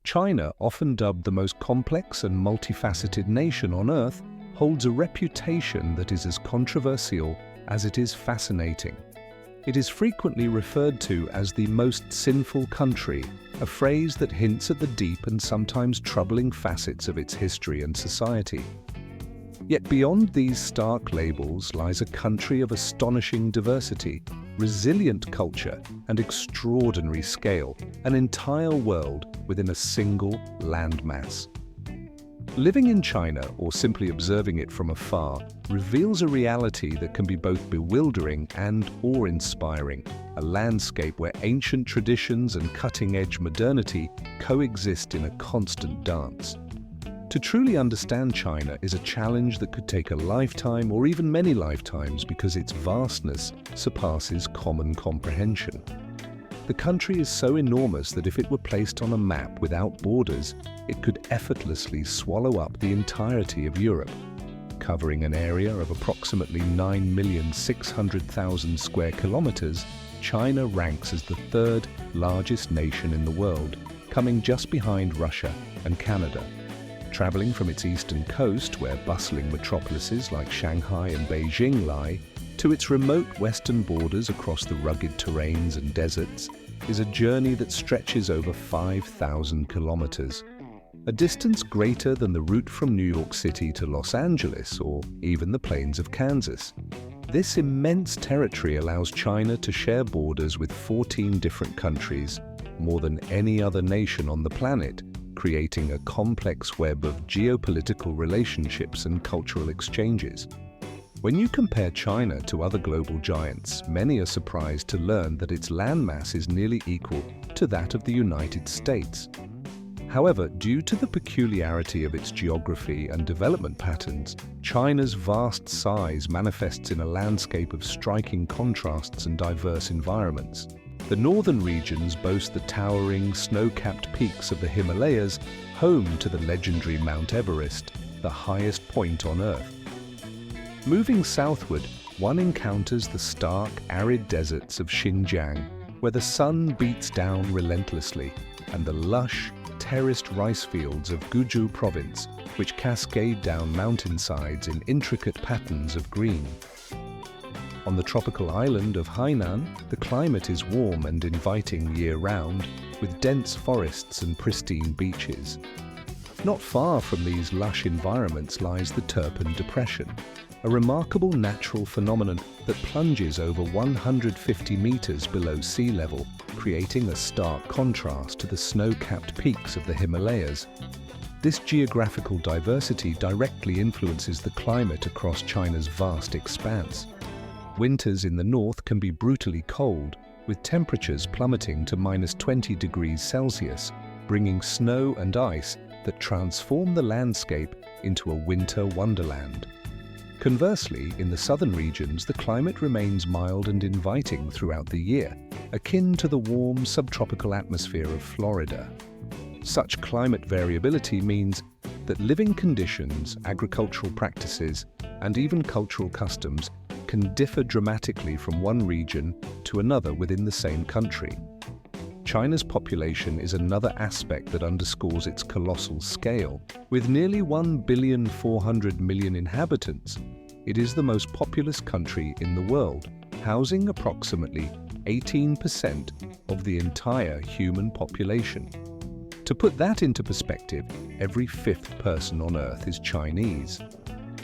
China, often dubbed the most complex and multifaceted nation on Earth, holds a reputation that is as controversial as it is fascinating. It is frequently referred to as the most sinful country, a phrase that hints at the deep and sometimes troubling facets of its history and society. Yet beyond these stark labels lies a country of astonishing diversity, resilient culture, and extraordinary scale, an entire world within a single landmass. Living in China, or simply observing it from afar, reveals a reality that can be both bewildering and awe-inspiring, a landscape where ancient traditions and cutting-edge modernity coexist in a constant dance. To truly understand China is a challenge that could take a lifetime or even many lifetimes because its vastness surpasses common comprehension. The country is so enormous that if it were placed on a map without borders, it could effortlessly swallow up the entirety of Europe. Covering an area of approximately 9,600,000 square kilometers, China ranks as the third largest nation in the world, coming just behind Russia and Canada. Traveling from its eastern coast, where bustling metropolises like Shanghai and Beijing lie, to its remote western borders across the rugged terrains and deserts, is a journey that stretches over 5,000 kilometers. A distance greater than the route from New York City to Los Angeles or even the plains of Kansas. This immense territory allows China to share borders with 14 different countries, more than any other nation on the planet, creating a complex web of geopolitical relationships and cultural exchanges. When you compare China to other global giants, many are surprised to learn that its landmass is nearly equal to that of the United States. However, due to the peculiarity of its geography and development patterns, China's vast size manifests in a landscape of striking contrasts and diverse environments. The northern regions boast the towering, snow-capped peaks of the Himalayas, home to the legendary Mount Everest, the highest point on Earth. Moving southward, one encounters the stark, arid deserts of Xinjiang, where the sun beats down relentlessly, and the lush, terraced rice fields of Guizhou province, which cascade down mountainsides in intricate patterns of green. On the tropical island of Hainan, the climate is warm and inviting year-round, with dense forests and pristine beaches. Not far from these lush environments lies the Turpan Depression, a remarkable natural phenomenon that plunges over 150 meters below sea level, creating a stark contrast to the snow-capped peaks of the Himalayas. This geographical diversity directly influences the climate across China's vast expanse. Winters in the north can be brutally cold, with temperatures plummeting to -20 degrees Celsius, bringing snow and ice that transform the landscape into a winter wonderland. Conversely, in the southern regions, the climate remains mild and inviting throughout the year, akin to the warm subtropical atmosphere of Florida. Such climate variability means that living conditions, agricultural practices, and even cultural customs can differ dramatically from one region to another within the same country. China's population is another aspect that underscores its colossal scale. With nearly 1,400,000,000 inhabitants, it is the most populous country in the world, housing approximately 18% of the entire human population. To put that into perspective, every fifth person on Earth is Chinese.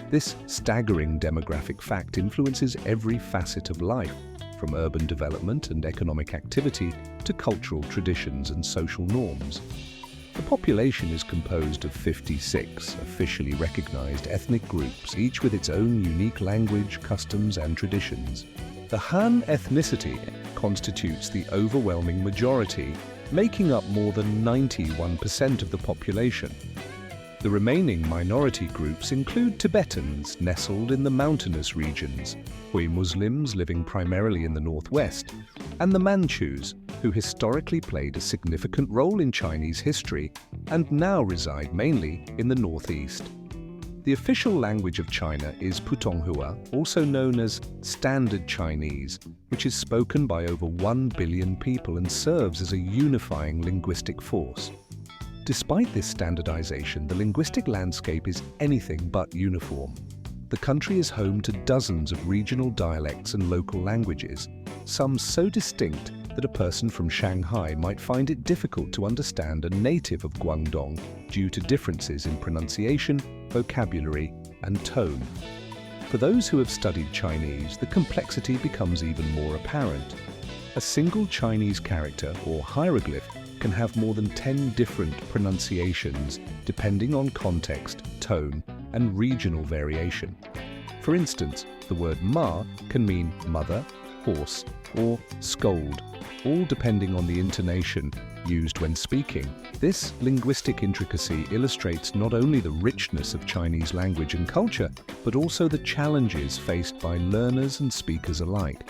This staggering demographic fact influences every facet of life, from urban development and economic activity to cultural traditions and social norms. The population is composed of 56 officially recognized ethnic groups, each with its own unique language, customs, and traditions. The Han ethnicity constitutes the overwhelming majority, making up more than 91% of the population. The remaining minority groups include Tibetans, nestled in the mountainous regions, Hui Muslims living primarily in the northwest, and the Manchus, who historically played a significant role in Chinese history and now reside mainly in the northeast. The official language of China is Putonghua, also known as Standard Chinese, which is spoken by over 1 billion people and serves as a unifying linguistic force. Despite this standardization, the linguistic landscape is anything but uniform. The country is home to dozens of regional dialects and local languages, some so distinct that a person from Shanghai might find it difficult to understand a native of Guangdong due to differences in pronunciation, vocabulary, and tone. For those who have studied Chinese, the complexity becomes even more apparent. A single Chinese character or hieroglyph can have more than 10 different pronunciations depending on context, tone, and regional variation. For instance, the word ma can mean mother, horse, or scold, all depending on the intonation used when speaking. This linguistic intricacy illustrates not only the richness of Chinese language and culture, but also the challenges faced by learners and speakers alike.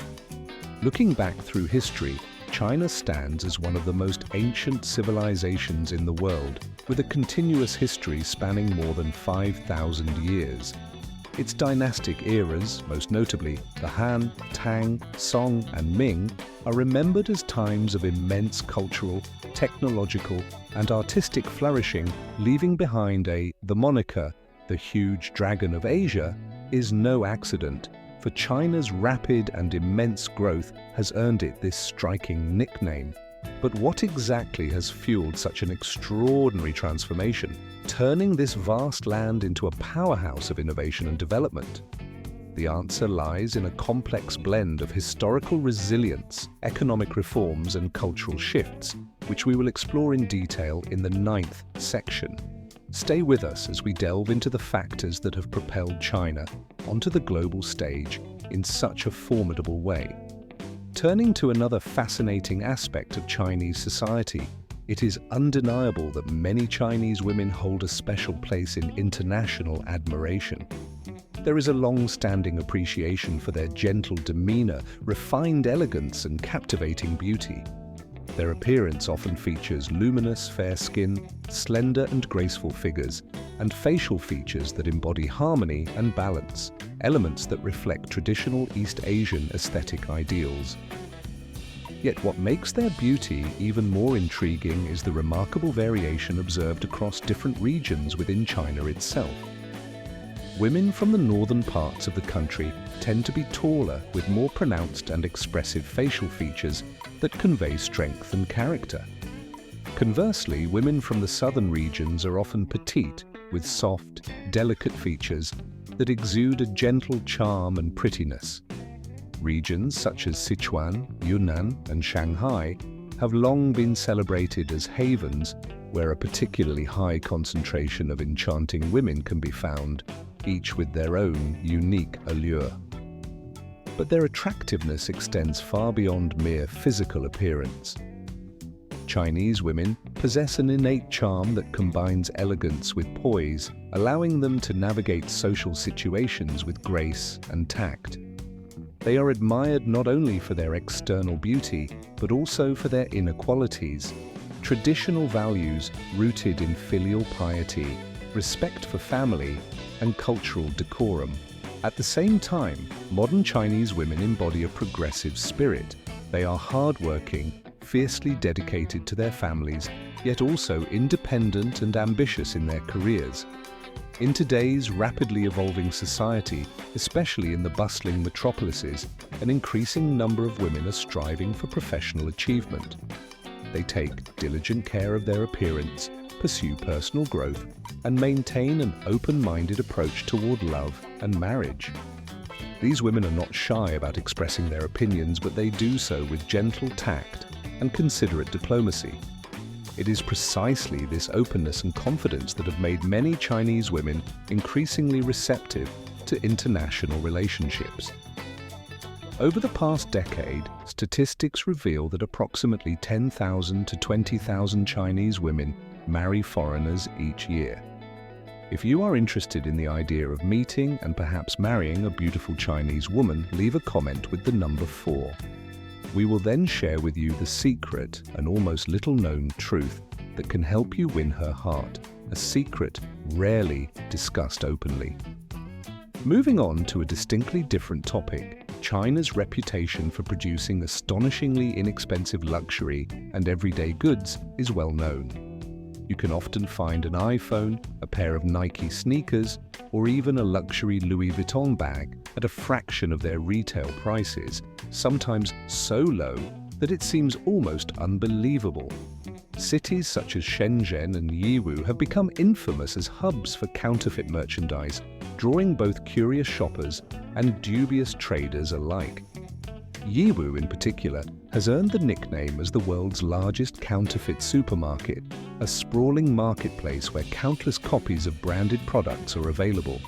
Looking back through history, China stands as one of the most ancient civilizations in the world, with a continuous history spanning more than 5,000 years. Its dynastic eras, most notably the Han, Tang, Song, and Ming, are remembered as times of immense cultural, technological, and artistic flourishing, leaving behind the moniker, the huge dragon of Asia, is no accident, for China's rapid and immense growth has earned it this striking nickname. But what exactly has fueled such an extraordinary transformation, turning this vast land into a powerhouse of innovation and development? The answer lies in a complex blend of historical resilience, economic reforms, and cultural shifts, which we will explore in detail in the 9th section. Stay with us as we delve into the factors that have propelled China onto the global stage in such a formidable way. Turning to another fascinating aspect of Chinese society, it is undeniable that many Chinese women hold a special place in international admiration. There is a long-standing appreciation for their gentle demeanor, refined elegance, and captivating beauty. Their appearance often features luminous, fair skin, slender and graceful figures, and facial features that embody harmony and balance, elements that reflect traditional East Asian aesthetic ideals. Yet what makes their beauty even more intriguing is the remarkable variation observed across different regions within China itself. Women from the northern parts of the country tend to be taller, with more pronounced and expressive facial features that convey strength and character. Conversely, women from the southern regions are often petite, with soft, delicate features that exude a gentle charm and prettiness. Regions such as Sichuan, Yunnan, and Shanghai have long been celebrated as havens where a particularly high concentration of enchanting women can be found, each with their own unique allure. But their attractiveness extends far beyond mere physical appearance. Chinese women possess an innate charm that combines elegance with poise, allowing them to navigate social situations with grace and tact. They are admired not only for their external beauty, but also for their inner qualities, traditional values rooted in filial piety, respect for family, and cultural decorum. At the same time, modern Chinese women embody a progressive spirit. They are hardworking, fiercely dedicated to their families, yet also independent and ambitious in their careers. In today's rapidly evolving society, especially in the bustling metropolises, an increasing number of women are striving for professional achievement. They take diligent care of their appearance, pursue personal growth, and maintain an open-minded approach toward love and marriage. These women are not shy about expressing their opinions, but they do so with gentle tact and considerate diplomacy. It is precisely this openness and confidence that have made many Chinese women increasingly receptive to international relationships. Over the past decade, statistics reveal that approximately 10,000 to 20,000 Chinese women marry foreigners each year. If you are interested in the idea of meeting and perhaps marrying a beautiful Chinese woman, leave a comment with the number 4. We will then share with you the secret, an almost little-known truth that can help you win her heart, a secret rarely discussed openly. Moving on to a distinctly different topic, China's reputation for producing astonishingly inexpensive luxury and everyday goods is well known. you can often find an iPhone, a pair of Nike sneakers, or even a luxury Louis Vuitton bag at a fraction of their retail prices, sometimes so low that it seems almost unbelievable. Cities such as Shenzhen and Yiwu have become infamous as hubs for counterfeit merchandise, drawing both curious shoppers and dubious traders alike. Yiwu, in particular, has earned the nickname as the world's largest counterfeit supermarket, a sprawling marketplace where countless copies of branded products are available.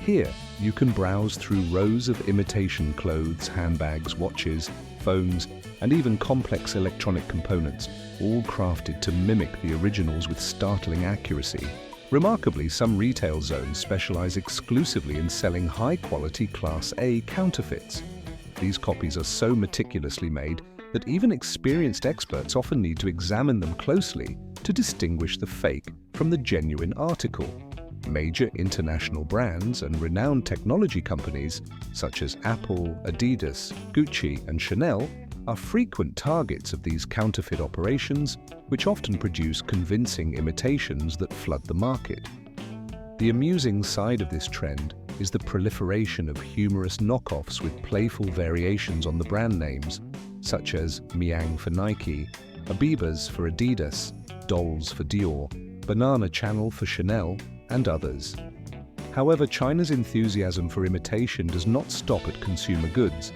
Here, you can browse through rows of imitation clothes, handbags, watches, phones, and even complex electronic components, all crafted to mimic the originals with startling accuracy. Remarkably, some retail zones specialize exclusively in selling high-quality Class A counterfeits. These copies are so meticulously made that even experienced experts often need to examine them closely to distinguish the fake from the genuine article. Major international brands and renowned technology companies such as Apple, Adidas, Gucci, and Chanel are frequent targets of these counterfeit operations, which often produce convincing imitations that flood the market. The amusing side of this trend is the proliferation of humorous knockoffs with playful variations on the brand names, such as Miang for Nike, Abibas for Adidas, Dolls for Dior, Banana Channel for Chanel, and others. However, China's enthusiasm for imitation does not stop at consumer goods.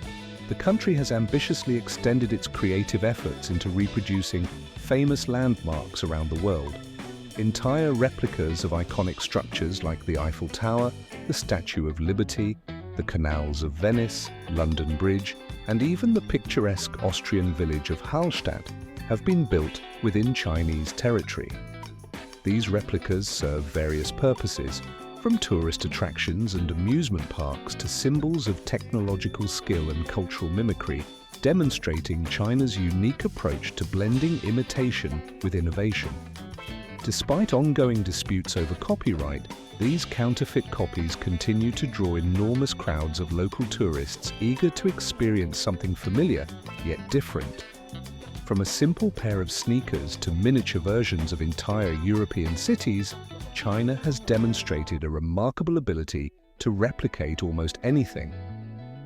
The country has ambitiously extended its creative efforts into reproducing famous landmarks around the world. Entire replicas of iconic structures like the Eiffel Tower, the Statue of Liberty, the canals of Venice, London Bridge, and even the picturesque Austrian village of Hallstatt have been built within Chinese territory. These replicas serve various purposes, from tourist attractions and amusement parks to symbols of technological skill and cultural mimicry, demonstrating China's unique approach to blending imitation with innovation. Despite ongoing disputes over copyright, these counterfeit copies continue to draw enormous crowds of local tourists eager to experience something familiar yet different. From a simple pair of sneakers to miniature versions of entire European cities, China has demonstrated a remarkable ability to replicate almost anything.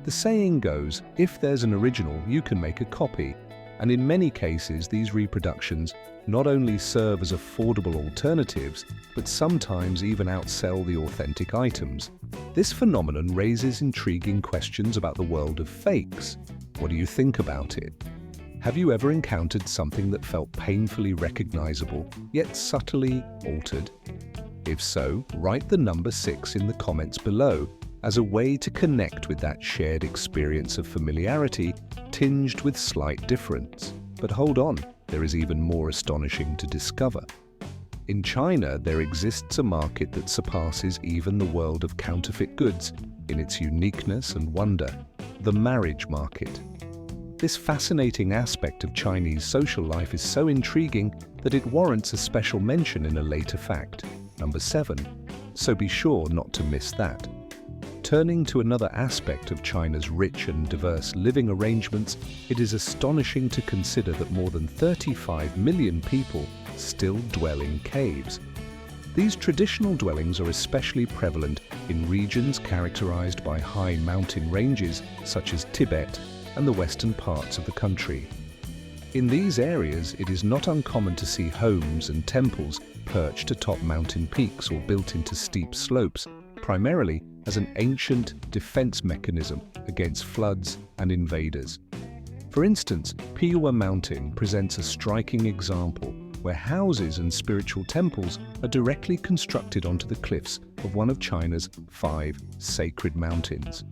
The saying goes, if there's an original, you can make a copy, and in many cases these reproductions not only serve as affordable alternatives, but sometimes even outsell the authentic items. This phenomenon raises intriguing questions about the world of fakes. What do you think about it? Have you ever encountered something that felt painfully recognizable, yet subtly altered? If so, write the number 6 in the comments below as a way to connect with that shared experience of familiarity tinged with slight difference. But hold on, there is even more astonishing to discover. In China, there exists a market that surpasses even the world of counterfeit goods in its uniqueness and wonder: the marriage market. This fascinating aspect of Chinese social life is so intriguing that it warrants a special mention in a later fact, number 7, so be sure not to miss that. Turning to another aspect of China's rich and diverse living arrangements, it is astonishing to consider that more than 35 million people still dwell in caves. These traditional dwellings are especially prevalent in regions characterized by high mountain ranges such as Tibet and the western parts of the country. In these areas, it is not uncommon to see homes and temples perched atop mountain peaks or built into steep slopes, primarily as an ancient defense mechanism against floods and invaders. For instance, Piwa Mountain presents a striking example where houses and spiritual temples are directly constructed onto the cliffs of one of China's 5 sacred mountains.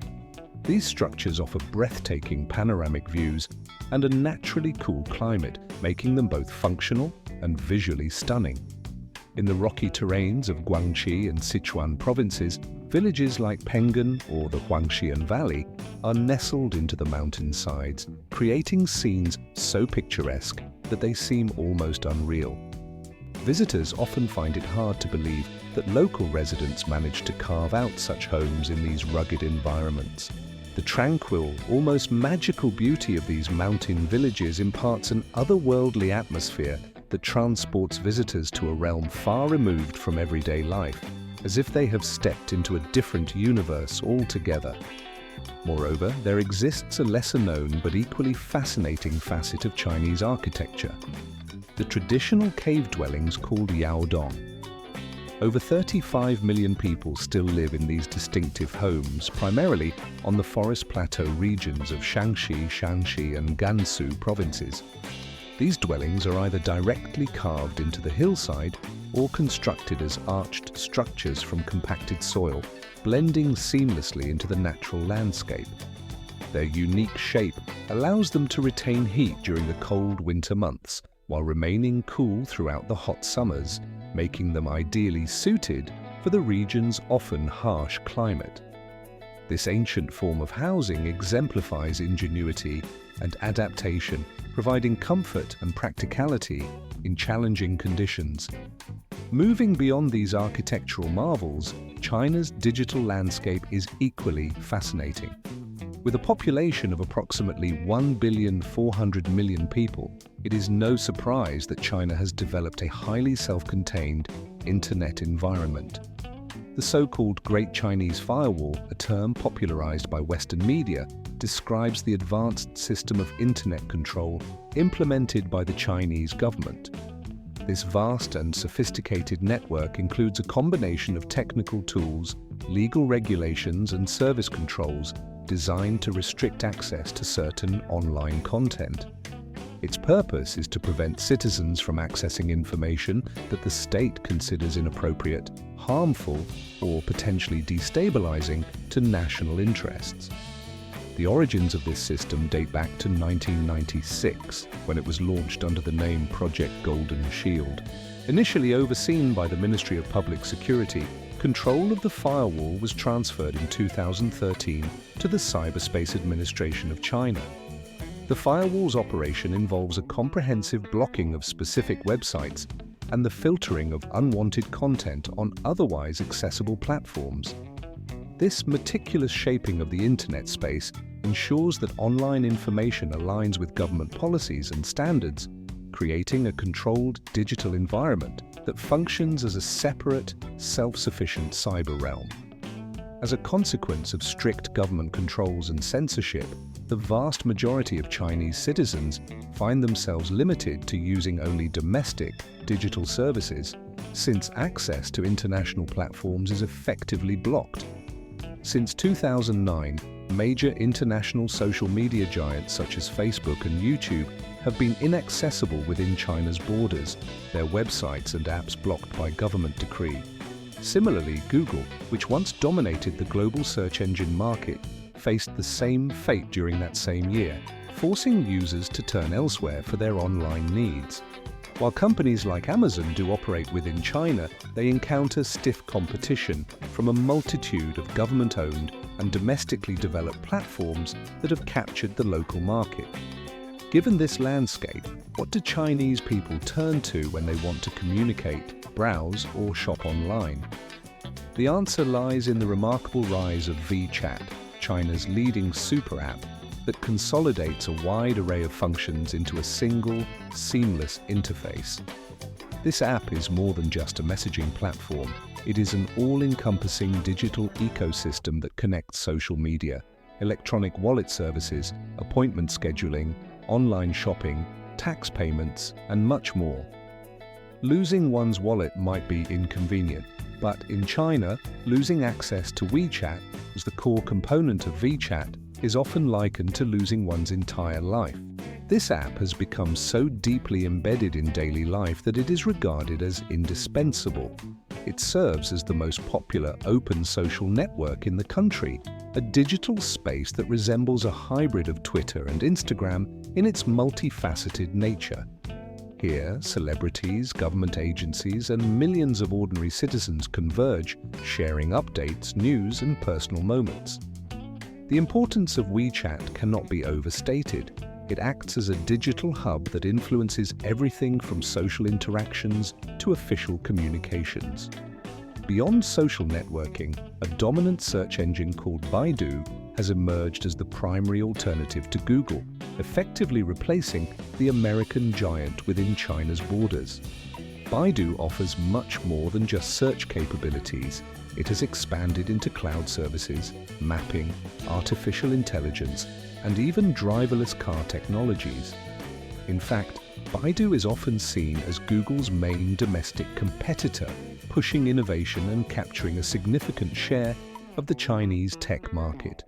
These structures offer breathtaking panoramic views and a naturally cool climate, making them both functional and visually stunning. In the rocky terrains of Guangxi and Sichuan provinces, villages like Penggan or the Huangxian Valley are nestled into the mountainsides, creating scenes so picturesque that they seem almost unreal. Visitors often find it hard to believe that local residents managed to carve out such homes in these rugged environments. The tranquil, almost magical beauty of these mountain villages imparts an otherworldly atmosphere that transports visitors to a realm far removed from everyday life, as if they have stepped into a different universe altogether. Moreover, there exists a lesser-known but equally fascinating facet of Chinese architecture: the traditional cave dwellings called yaodong. Over 35 million people still live in these distinctive homes, primarily on the forest plateau regions of Shaanxi, Shanxi and Gansu provinces. These dwellings are either directly carved into the hillside or constructed as arched structures from compacted soil, blending seamlessly into the natural landscape. Their unique shape allows them to retain heat during the cold winter months, while remaining cool throughout the hot summers, making them ideally suited for the region's often harsh climate. This ancient form of housing exemplifies ingenuity and adaptation, providing comfort and practicality in challenging conditions. Moving beyond these architectural marvels, China's digital landscape is equally fascinating. With a population of approximately 1,400,000,000 people, it is no surprise that China has developed a highly self-contained internet environment. The so-called Great Chinese Firewall, a term popularized by Western media, describes the advanced system of internet control implemented by the Chinese government. This vast and sophisticated network includes a combination of technical tools, legal regulations, and service controls designed to restrict access to certain online content. Its purpose is to prevent citizens from accessing information that the state considers inappropriate, harmful, or potentially destabilizing to national interests. The origins of this system date back to 1996, when it was launched under the name Project Golden Shield. Initially overseen by the Ministry of Public Security, control of the firewall was transferred in 2013 to the Cyberspace Administration of China. The firewall's operation involves a comprehensive blocking of specific websites and the filtering of unwanted content on otherwise accessible platforms. This meticulous shaping of the internet space ensures that online information aligns with government policies and standards, creating a controlled digital environment that functions as a separate, self-sufficient cyber realm. As a consequence of strict government controls and censorship, the vast majority of Chinese citizens find themselves limited to using only domestic digital services, since access to international platforms is effectively blocked. Since 2009, major international social media giants such as Facebook and YouTube have been inaccessible within China's borders, their websites and apps blocked by government decree. Similarly, Google, which once dominated the global search engine market, faced the same fate during that same year, forcing users to turn elsewhere for their online needs. While companies like Amazon do operate within China, they encounter stiff competition from a multitude of government-owned and domestically developed platforms that have captured the local market. Given this landscape, what do Chinese people turn to when they want to communicate, browse, or shop online? The answer lies in the remarkable rise of WeChat, China's leading super app that consolidates a wide array of functions into a single, seamless interface. This app is more than just a messaging platform. It is an all-encompassing digital ecosystem that connects social media, electronic wallet services, appointment scheduling, online shopping, tax payments, and much more. Losing one's wallet might be inconvenient, but in China, losing access to WeChat as the core component of WeChat is often likened to losing one's entire life. This app has become so deeply embedded in daily life that it is regarded as indispensable. It serves as the most popular open social network in the country, a digital space that resembles a hybrid of Twitter and Instagram in its multifaceted nature. Here, celebrities, government agencies, and millions of ordinary citizens converge, sharing updates, news, and personal moments. The importance of WeChat cannot be overstated. It acts as a digital hub that influences everything from social interactions to official communications. Beyond social networking, a dominant search engine called Baidu has emerged as the primary alternative to Google, effectively replacing the American giant within China's borders. Baidu offers much more than just search capabilities. It has expanded into cloud services, mapping, artificial intelligence, and even driverless car technologies. In fact, Baidu is often seen as Google's main domestic competitor, pushing innovation and capturing a significant share of the Chinese tech market.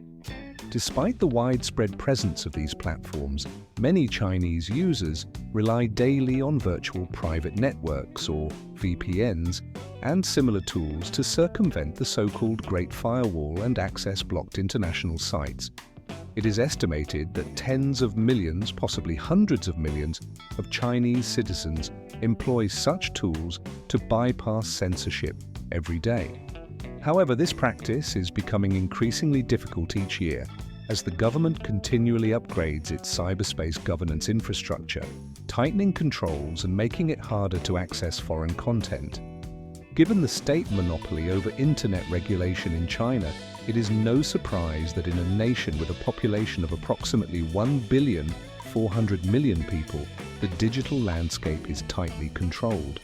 Despite the widespread presence of these platforms, many Chinese users rely daily on virtual private networks, or VPNs, and similar tools to circumvent the so-called Great Firewall and access blocked international sites. It is estimated that tens of millions, possibly hundreds of millions, of Chinese citizens employ such tools to bypass censorship every day. However, this practice is becoming increasingly difficult each year as the government continually upgrades its cyberspace governance infrastructure, tightening controls and making it harder to access foreign content. Given the state monopoly over internet regulation in China, it is no surprise that in a nation with a population of approximately 1,400,000,000 people, the digital landscape is tightly controlled.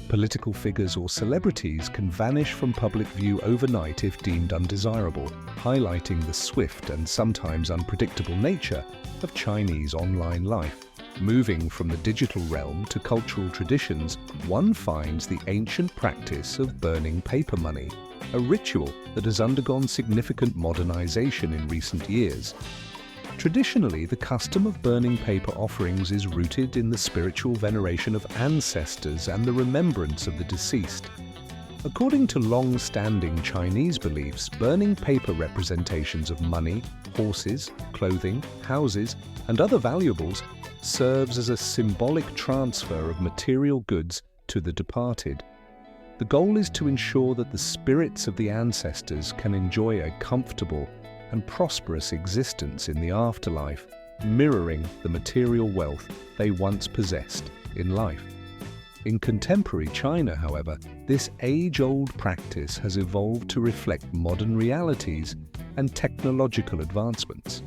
Political figures or celebrities can vanish from public view overnight if deemed undesirable, highlighting the swift and sometimes unpredictable nature of Chinese online life. Moving from the digital realm to cultural traditions, one finds the ancient practice of burning paper money, a ritual that has undergone significant modernization in recent years. Traditionally, the custom of burning paper offerings is rooted in the spiritual veneration of ancestors and the remembrance of the deceased. According to long-standing Chinese beliefs, burning paper representations of money, horses, clothing, houses, and other valuables serves as a symbolic transfer of material goods to the departed. The goal is to ensure that the spirits of the ancestors can enjoy a comfortable and prosperous existence in the afterlife, mirroring the material wealth they once possessed in life. In contemporary China, however, this age-old practice has evolved to reflect modern realities and technological advancements.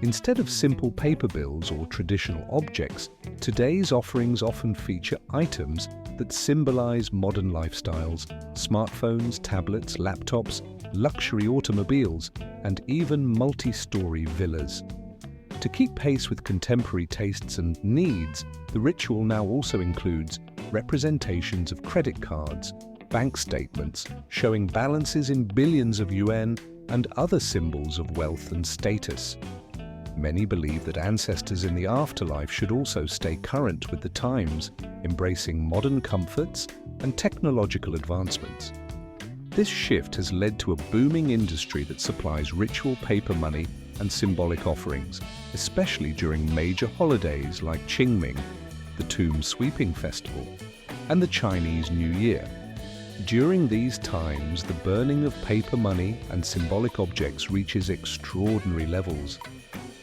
Instead of simple paper bills or traditional objects, today's offerings often feature items that symbolize modern lifestyles: smartphones, tablets, laptops, luxury automobiles, and even multi-story villas. To keep pace with contemporary tastes and needs, the ritual now also includes representations of credit cards, bank statements showing balances in billions of yuan, and other symbols of wealth and status. Many believe that ancestors in the afterlife should also stay current with the times, embracing modern comforts and technological advancements. This shift has led to a booming industry that supplies ritual paper money and symbolic offerings, especially during major holidays like Qingming, the Tomb Sweeping Festival, and the Chinese New Year. During these times, the burning of paper money and symbolic objects reaches extraordinary levels.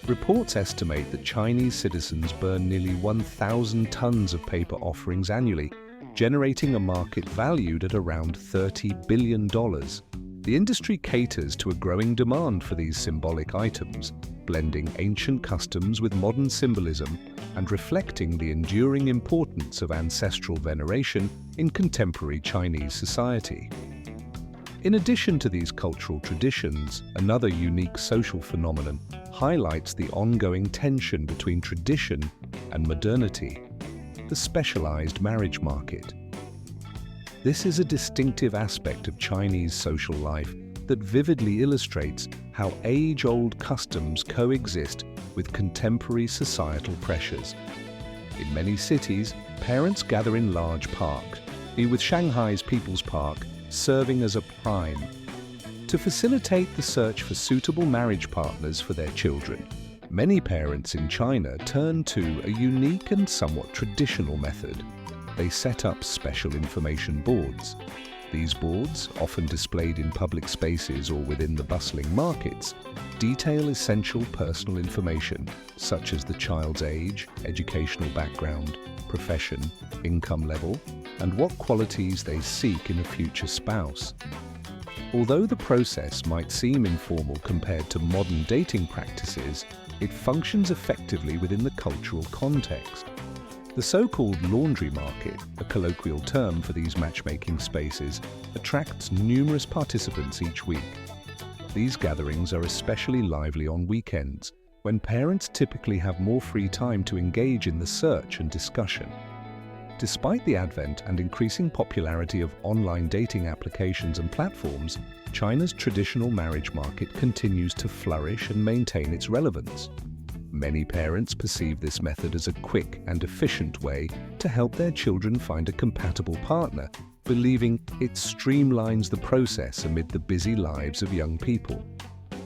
Reports estimate that Chinese citizens burn nearly 1,000 tons of paper offerings annually, generating a market valued at around $30 billion. The industry caters to a growing demand for these symbolic items, blending ancient customs with modern symbolism and reflecting the enduring importance of ancestral veneration in contemporary Chinese society. In addition to these cultural traditions, another unique social phenomenon highlights the ongoing tension between tradition and modernity: the specialized marriage market. This is a distinctive aspect of Chinese social life that vividly illustrates how age-old customs coexist with contemporary societal pressures. In many cities, parents gather in large parks, with Shanghai's People's Park serving as a prime, to facilitate the search for suitable marriage partners for their children. Many parents in China turn to a unique and somewhat traditional method. They set up special information boards. These boards, often displayed in public spaces or within the bustling markets, detail essential personal information such as the child's age, educational background, profession, income level, and what qualities they seek in a future spouse. Although the process might seem informal compared to modern dating practices, it functions effectively within the cultural context. The so-called laundry market, a colloquial term for these matchmaking spaces, attracts numerous participants each week. These gatherings are especially lively on weekends, when parents typically have more free time to engage in the search and discussion. Despite the advent and increasing popularity of online dating applications and platforms, China's traditional marriage market continues to flourish and maintain its relevance. Many parents perceive this method as a quick and efficient way to help their children find a compatible partner, believing it streamlines the process amid the busy lives of young people.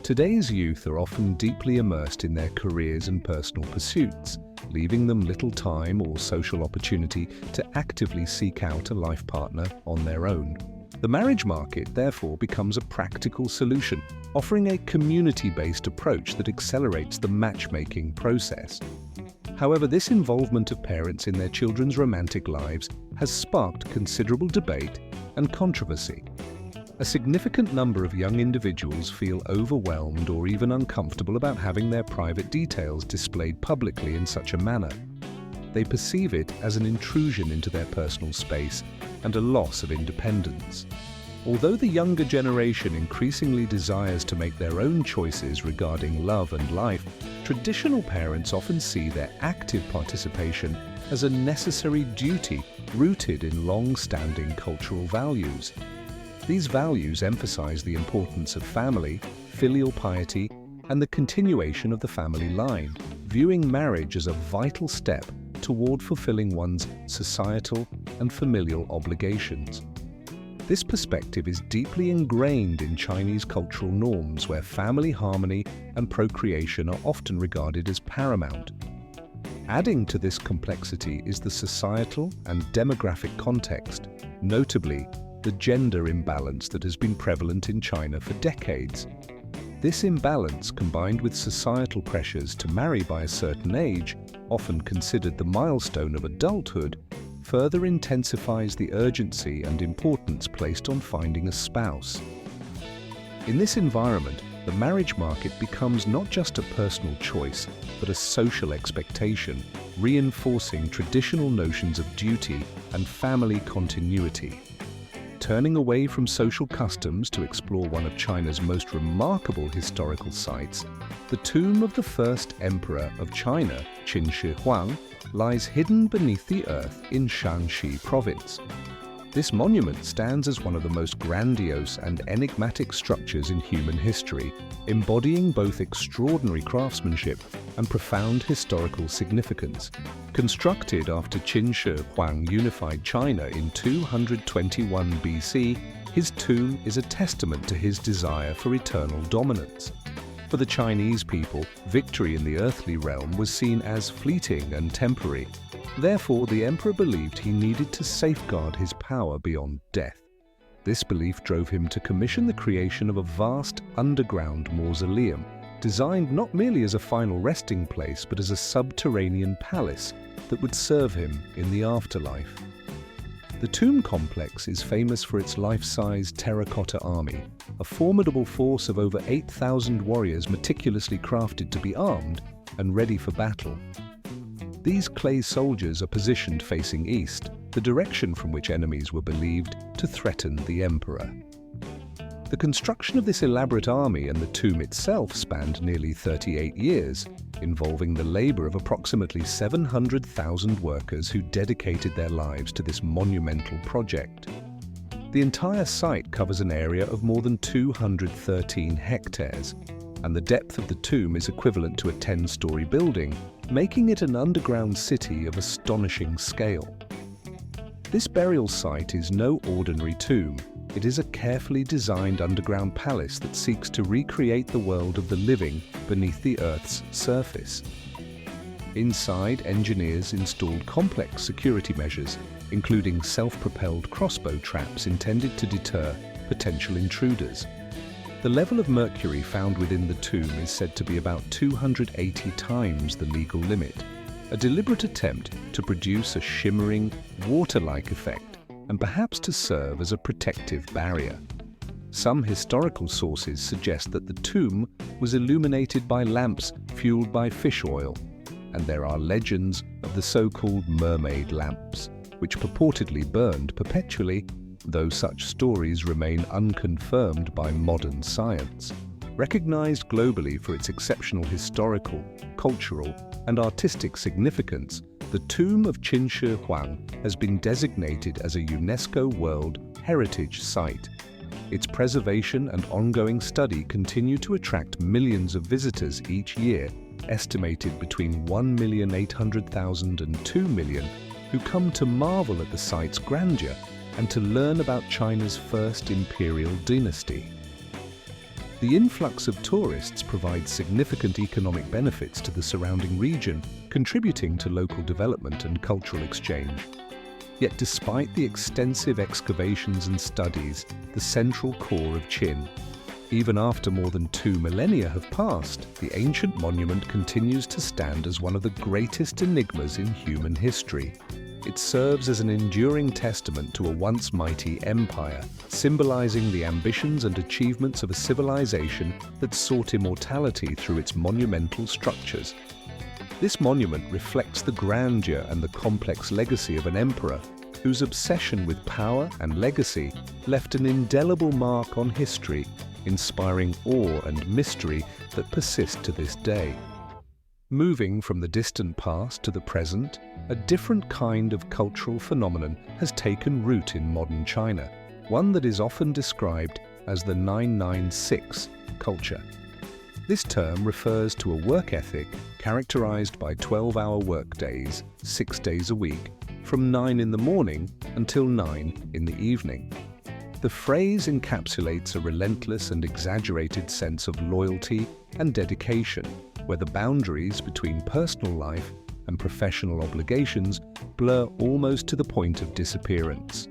Today's youth are often deeply immersed in their careers and personal pursuits, leaving them little time or social opportunity to actively seek out a life partner on their own. The marriage market, therefore, becomes a practical solution, offering a community-based approach that accelerates the matchmaking process. However, this involvement of parents in their children's romantic lives has sparked considerable debate and controversy. A significant number of young individuals feel overwhelmed or even uncomfortable about having their private details displayed publicly in such a manner. They perceive it as an intrusion into their personal space and a loss of independence. Although the younger generation increasingly desires to make their own choices regarding love and life, traditional parents often see their active participation as a necessary duty rooted in long-standing cultural values. These values emphasize the importance of family, filial piety, and the continuation of the family line, viewing marriage as a vital step toward fulfilling one's societal and familial obligations. This perspective is deeply ingrained in Chinese cultural norms where family harmony and procreation are often regarded as paramount. Adding to this complexity is the societal and demographic context, notably the gender imbalance that has been prevalent in China for decades. This imbalance, combined with societal pressures to marry by a certain age, often considered the milestone of adulthood, further intensifies the urgency and importance placed on finding a spouse. In this environment, the marriage market becomes not just a personal choice, but a social expectation, reinforcing traditional notions of duty and family continuity. Turning away from social customs to explore one of China's most remarkable historical sites, the tomb of the first emperor of China, Qin Shi Huang, lies hidden beneath the earth in Shanxi province. This monument stands as one of the most grandiose and enigmatic structures in human history, embodying both extraordinary craftsmanship and profound historical significance. Constructed after Qin Shi Huang unified China in 221 BC, his tomb is a testament to his desire for eternal dominance. For the Chinese people, victory in the earthly realm was seen as fleeting and temporary. Therefore, the emperor believed he needed to safeguard his power beyond death. This belief drove him to commission the creation of a vast underground mausoleum, designed not merely as a final resting place, but as a subterranean palace that would serve him in the afterlife. The tomb complex is famous for its life-size terracotta army, a formidable force of over 8,000 warriors meticulously crafted to be armed and ready for battle. These clay soldiers are positioned facing east, the direction from which enemies were believed to threaten the emperor. The construction of this elaborate army and the tomb itself spanned nearly 38 years, involving the labor of approximately 700,000 workers who dedicated their lives to this monumental project. The entire site covers an area of more than 213 hectares, and the depth of the tomb is equivalent to a 10-story building, making it an underground city of astonishing scale. This burial site is no ordinary tomb. It is a carefully designed underground palace that seeks to recreate the world of the living beneath the Earth's surface. Inside, engineers installed complex security measures, including self-propelled crossbow traps intended to deter potential intruders. The level of mercury found within the tomb is said to be about 280 times the legal limit, a deliberate attempt to produce a shimmering, water-like effect and perhaps to serve as a protective barrier. Some historical sources suggest that the tomb was illuminated by lamps fueled by fish oil, and there are legends of the so-called mermaid lamps, which purportedly burned perpetually, though such stories remain unconfirmed by modern science. Recognized globally for its exceptional historical, cultural, and artistic significance, the tomb of Qin Shi Huang has been designated as a UNESCO World Heritage Site. Its preservation and ongoing study continue to attract millions of visitors each year, estimated between 1,800,000 and 2 million, who come to marvel at the site's grandeur and to learn about China's first imperial dynasty. The influx of tourists provides significant economic benefits to the surrounding region, contributing to local development and cultural exchange. Yet despite the extensive excavations and studies, the central core of Qin, even after more than 2 millennia have passed, the ancient monument continues to stand as one of the greatest enigmas in human history. It serves as an enduring testament to a once mighty empire, symbolizing the ambitions and achievements of a civilization that sought immortality through its monumental structures. This monument reflects the grandeur and the complex legacy of an emperor whose obsession with power and legacy left an indelible mark on history, inspiring awe and mystery that persist to this day. Moving from the distant past to the present, a different kind of cultural phenomenon has taken root in modern China, one that is often described as the 996 culture. This term refers to a work ethic characterized by 12-hour workdays, 6 days a week, from 9 in the morning until 9 in the evening. The phrase encapsulates a relentless and exaggerated sense of loyalty and dedication, where the boundaries between personal life and professional obligations blur almost to the point of disappearance.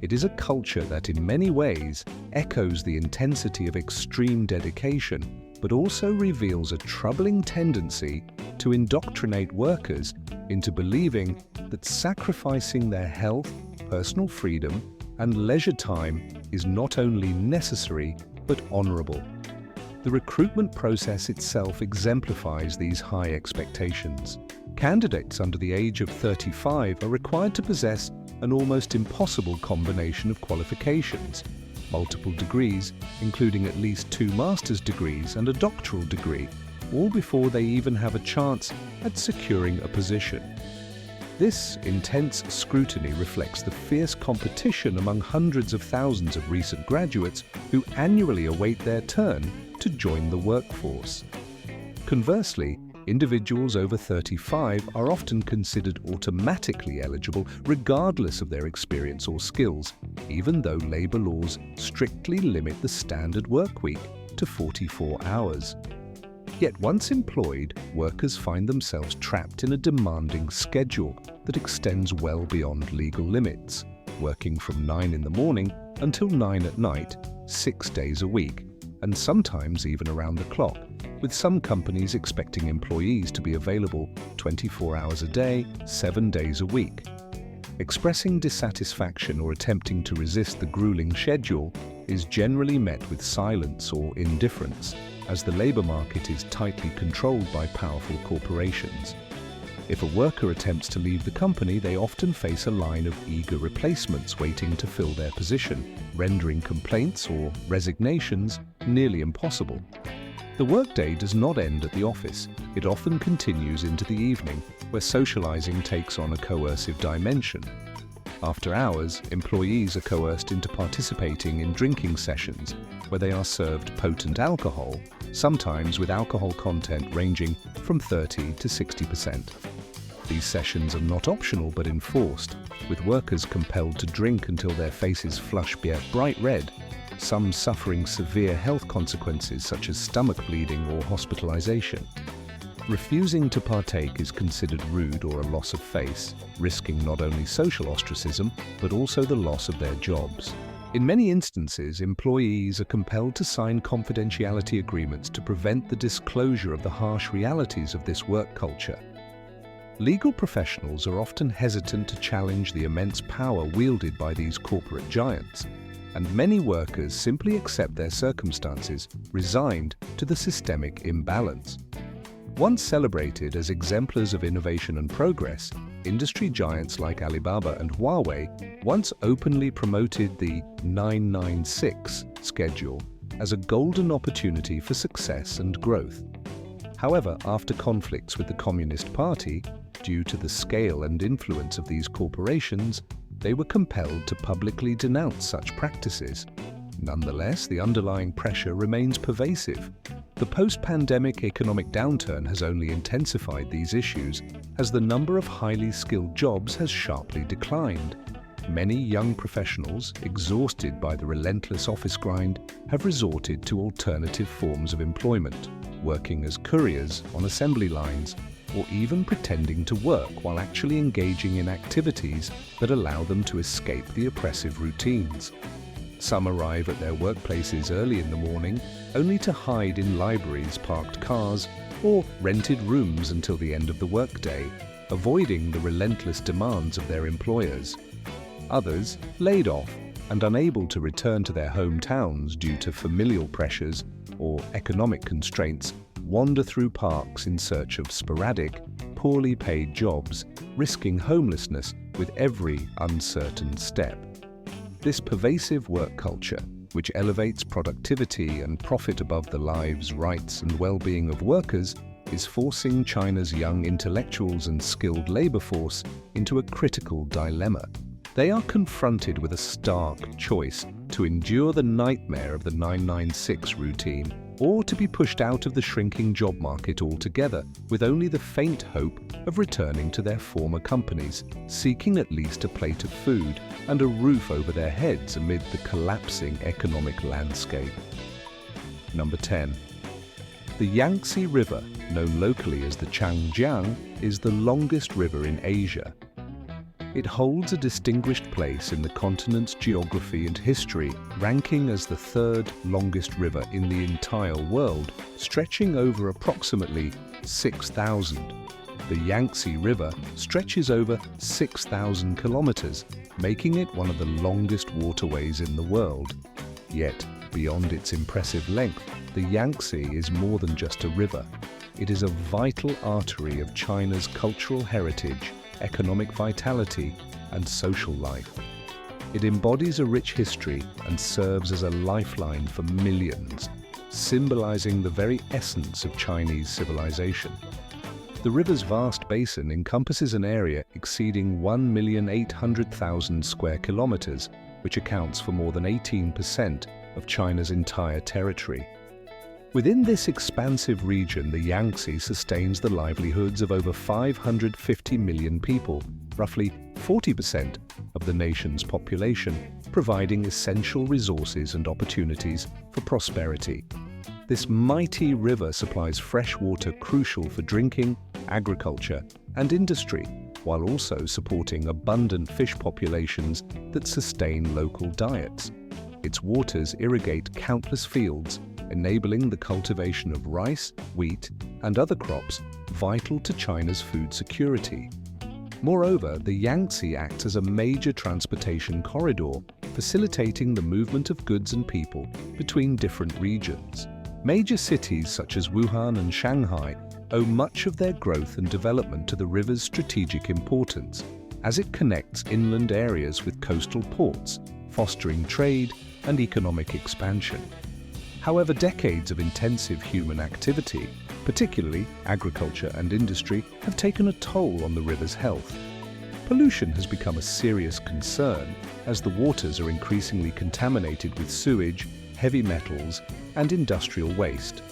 It is a culture that in many ways echoes the intensity of extreme dedication, but also reveals a troubling tendency to indoctrinate workers into believing that sacrificing their health, personal freedom, and leisure time is not only necessary but honorable. The recruitment process itself exemplifies these high expectations. Candidates under the age of 35 are required to possess an almost impossible combination of qualifications, multiple degrees, including at least 2 master's degrees and a doctoral degree, all before they even have a chance at securing a position. This intense scrutiny reflects the fierce competition among hundreds of thousands of recent graduates who annually await their turn to join the workforce. Conversely, individuals over 35 are often considered automatically eligible regardless of their experience or skills, even though labor laws strictly limit the standard work week to 44 hours. Yet once employed, workers find themselves trapped in a demanding schedule that extends well beyond legal limits, working from 9 in the morning until 9 at night, 6 days a week, and sometimes even around the clock, with some companies expecting employees to be available 24 hours a day, 7 days a week. Expressing dissatisfaction or attempting to resist the grueling schedule is generally met with silence or indifference, as the labor market is tightly controlled by powerful corporations. If a worker attempts to leave the company, they often face a line of eager replacements waiting to fill their position, rendering complaints or resignations nearly impossible. The workday does not end at the office. It often continues into the evening, where socializing takes on a coercive dimension. After hours, employees are coerced into participating in drinking sessions, where they are served potent alcohol, sometimes with alcohol content ranging from 30 to 60%. These sessions are not optional but enforced, with workers compelled to drink until their faces flush bright red, some suffering severe health consequences such as stomach bleeding or hospitalization. Refusing to partake is considered rude or a loss of face, risking not only social ostracism but also the loss of their jobs. In many instances, employees are compelled to sign confidentiality agreements to prevent the disclosure of the harsh realities of this work culture. Legal professionals are often hesitant to challenge the immense power wielded by these corporate giants. and many workers simply accept their circumstances, resigned to the systemic imbalance. Once celebrated as exemplars of innovation and progress, industry giants like Alibaba and Huawei once openly promoted the 996 schedule as a golden opportunity for success and growth. However, after conflicts with the Communist Party, due to the scale and influence of these corporations, they were compelled to publicly denounce such practices. Nonetheless, the underlying pressure remains pervasive. The post-pandemic economic downturn has only intensified these issues, as the number of highly skilled jobs has sharply declined. Many young professionals, exhausted by the relentless office grind, have resorted to alternative forms of employment, working as couriers on assembly lines, or even pretending to work while actually engaging in activities that allow them to escape the oppressive routines. Some arrive at their workplaces early in the morning, only to hide in libraries, parked cars, or rented rooms until the end of the workday, avoiding the relentless demands of their employers. Others, laid off and unable to return to their hometowns due to familial pressures or economic constraints, wander through parks in search of sporadic, poorly paid jobs, risking homelessness with every uncertain step. This pervasive work culture, which elevates productivity and profit above the lives, rights, and well-being of workers, is forcing China's young intellectuals and skilled labor force into a critical dilemma. They are confronted with a stark choice: to endure the nightmare of the 996 routine, or to be pushed out of the shrinking job market altogether, with only the faint hope of returning to their former companies, seeking at least a plate of food and a roof over their heads amid the collapsing economic landscape. Number 10. The Yangtze River, known locally as the Changjiang, is the longest river in Asia. It holds a distinguished place in the continent's geography and history, ranking as the third longest river in the entire world, stretching over approximately 6,000. The Yangtze River stretches over 6,000 kilometers, making it one of the longest waterways in the world. Yet, beyond its impressive length, the Yangtze is more than just a river. It is a vital artery of China's cultural heritage, economic vitality, and social life. It embodies a rich history and serves as a lifeline for millions, symbolizing the very essence of Chinese civilization. The river's vast basin encompasses an area exceeding 1,800,000 square kilometers, which accounts for more than 18% of China's entire territory. Within this expansive region, the Yangtze sustains the livelihoods of over 550 million people, roughly 40% of the nation's population, providing essential resources and opportunities for prosperity. This mighty river supplies fresh water crucial for drinking, agriculture, and industry, while also supporting abundant fish populations that sustain local diets. Its waters irrigate countless fields, enabling the cultivation of rice, wheat, and other crops vital to China's food security. Moreover, the Yangtze acts as a major transportation corridor, facilitating the movement of goods and people between different regions. Major cities such as Wuhan and Shanghai owe much of their growth and development to the river's strategic importance, as it connects inland areas with coastal ports, fostering trade and economic expansion. However, decades of intensive human activity, particularly agriculture and industry, have taken a toll on the river's health. Pollution has become a serious concern as the waters are increasingly contaminated with sewage, heavy metals, and industrial waste.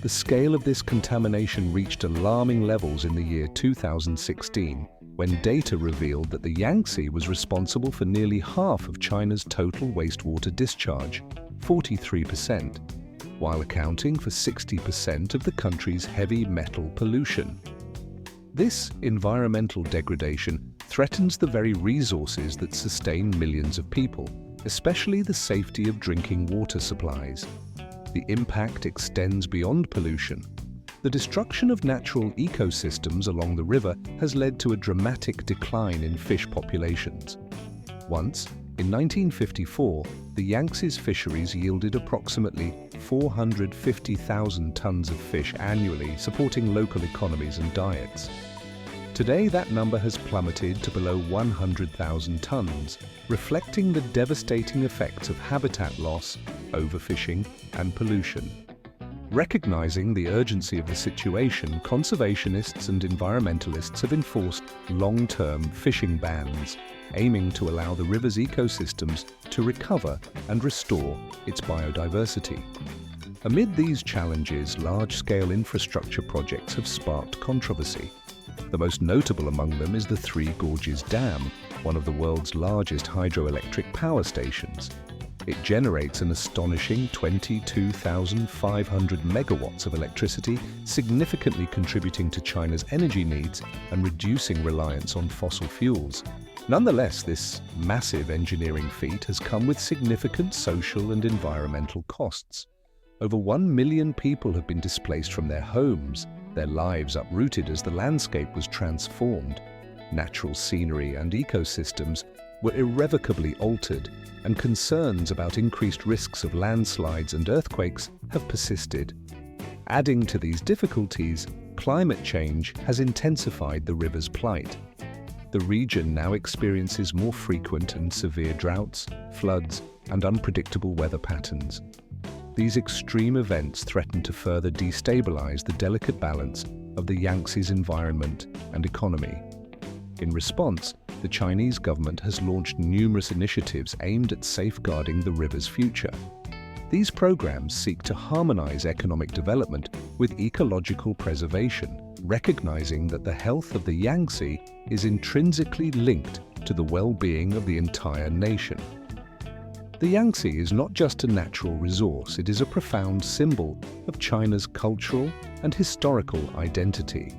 The scale of this contamination reached alarming levels in the year 2016, when data revealed that the Yangtze was responsible for nearly half of China's total wastewater discharge, 43%, while accounting for 60% of the country's heavy metal pollution. This environmental degradation threatens the very resources that sustain millions of people, especially the safety of drinking water supplies. The impact extends beyond pollution. The destruction of natural ecosystems along the river has led to a dramatic decline in fish populations. Once, In 1954, the Yangtze's fisheries yielded approximately 450,000 tons of fish annually, supporting local economies and diets. Today, that number has plummeted to below 100,000 tons, reflecting the devastating effects of habitat loss, overfishing, and pollution. Recognizing the urgency of the situation, conservationists and environmentalists have enforced long-term fishing bans, aiming to allow the river's ecosystems to recover and restore its biodiversity. Amid these challenges, large-scale infrastructure projects have sparked controversy. The most notable among them is the Three Gorges Dam, one of the world's largest hydroelectric power stations. It generates an astonishing 22,500 megawatts of electricity, significantly contributing to China's energy needs and reducing reliance on fossil fuels. Nonetheless, this massive engineering feat has come with significant social and environmental costs. Over 1 million people have been displaced from their homes, their lives uprooted as the landscape was transformed. Natural scenery and ecosystems were irrevocably altered, and concerns about increased risks of landslides and earthquakes have persisted. Adding to these difficulties, climate change has intensified the river's plight. The region now experiences more frequent and severe droughts, floods, and unpredictable weather patterns. These extreme events threaten to further destabilize the delicate balance of the Yangtze's environment and economy. In response, the Chinese government has launched numerous initiatives aimed at safeguarding the river's future. These programs seek to harmonize economic development with ecological preservation, recognizing that the health of the Yangtze is intrinsically linked to the well-being of the entire nation. The Yangtze is not just a natural resource, it is a profound symbol of China's cultural and historical identity.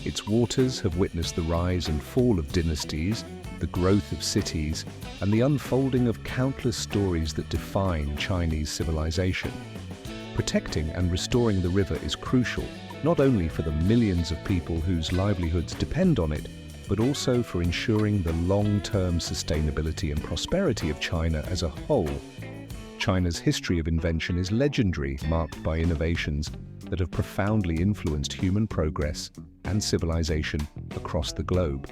Its waters have witnessed the rise and fall of dynasties, the growth of cities, and the unfolding of countless stories that define Chinese civilization. Protecting and restoring the river is crucial, not only for the millions of people whose livelihoods depend on it, but also for ensuring the long-term sustainability and prosperity of China as a whole. China's history of invention is legendary, marked by innovations that have profoundly influenced human progress and civilization across the globe.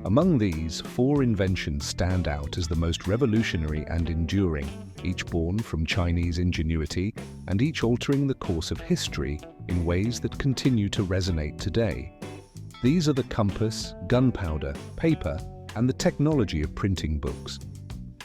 Among these, 4 inventions stand out as the most revolutionary and enduring, each born from Chinese ingenuity and each altering the course of history in ways that continue to resonate today. These are the compass, gunpowder, paper, and the technology of printing books.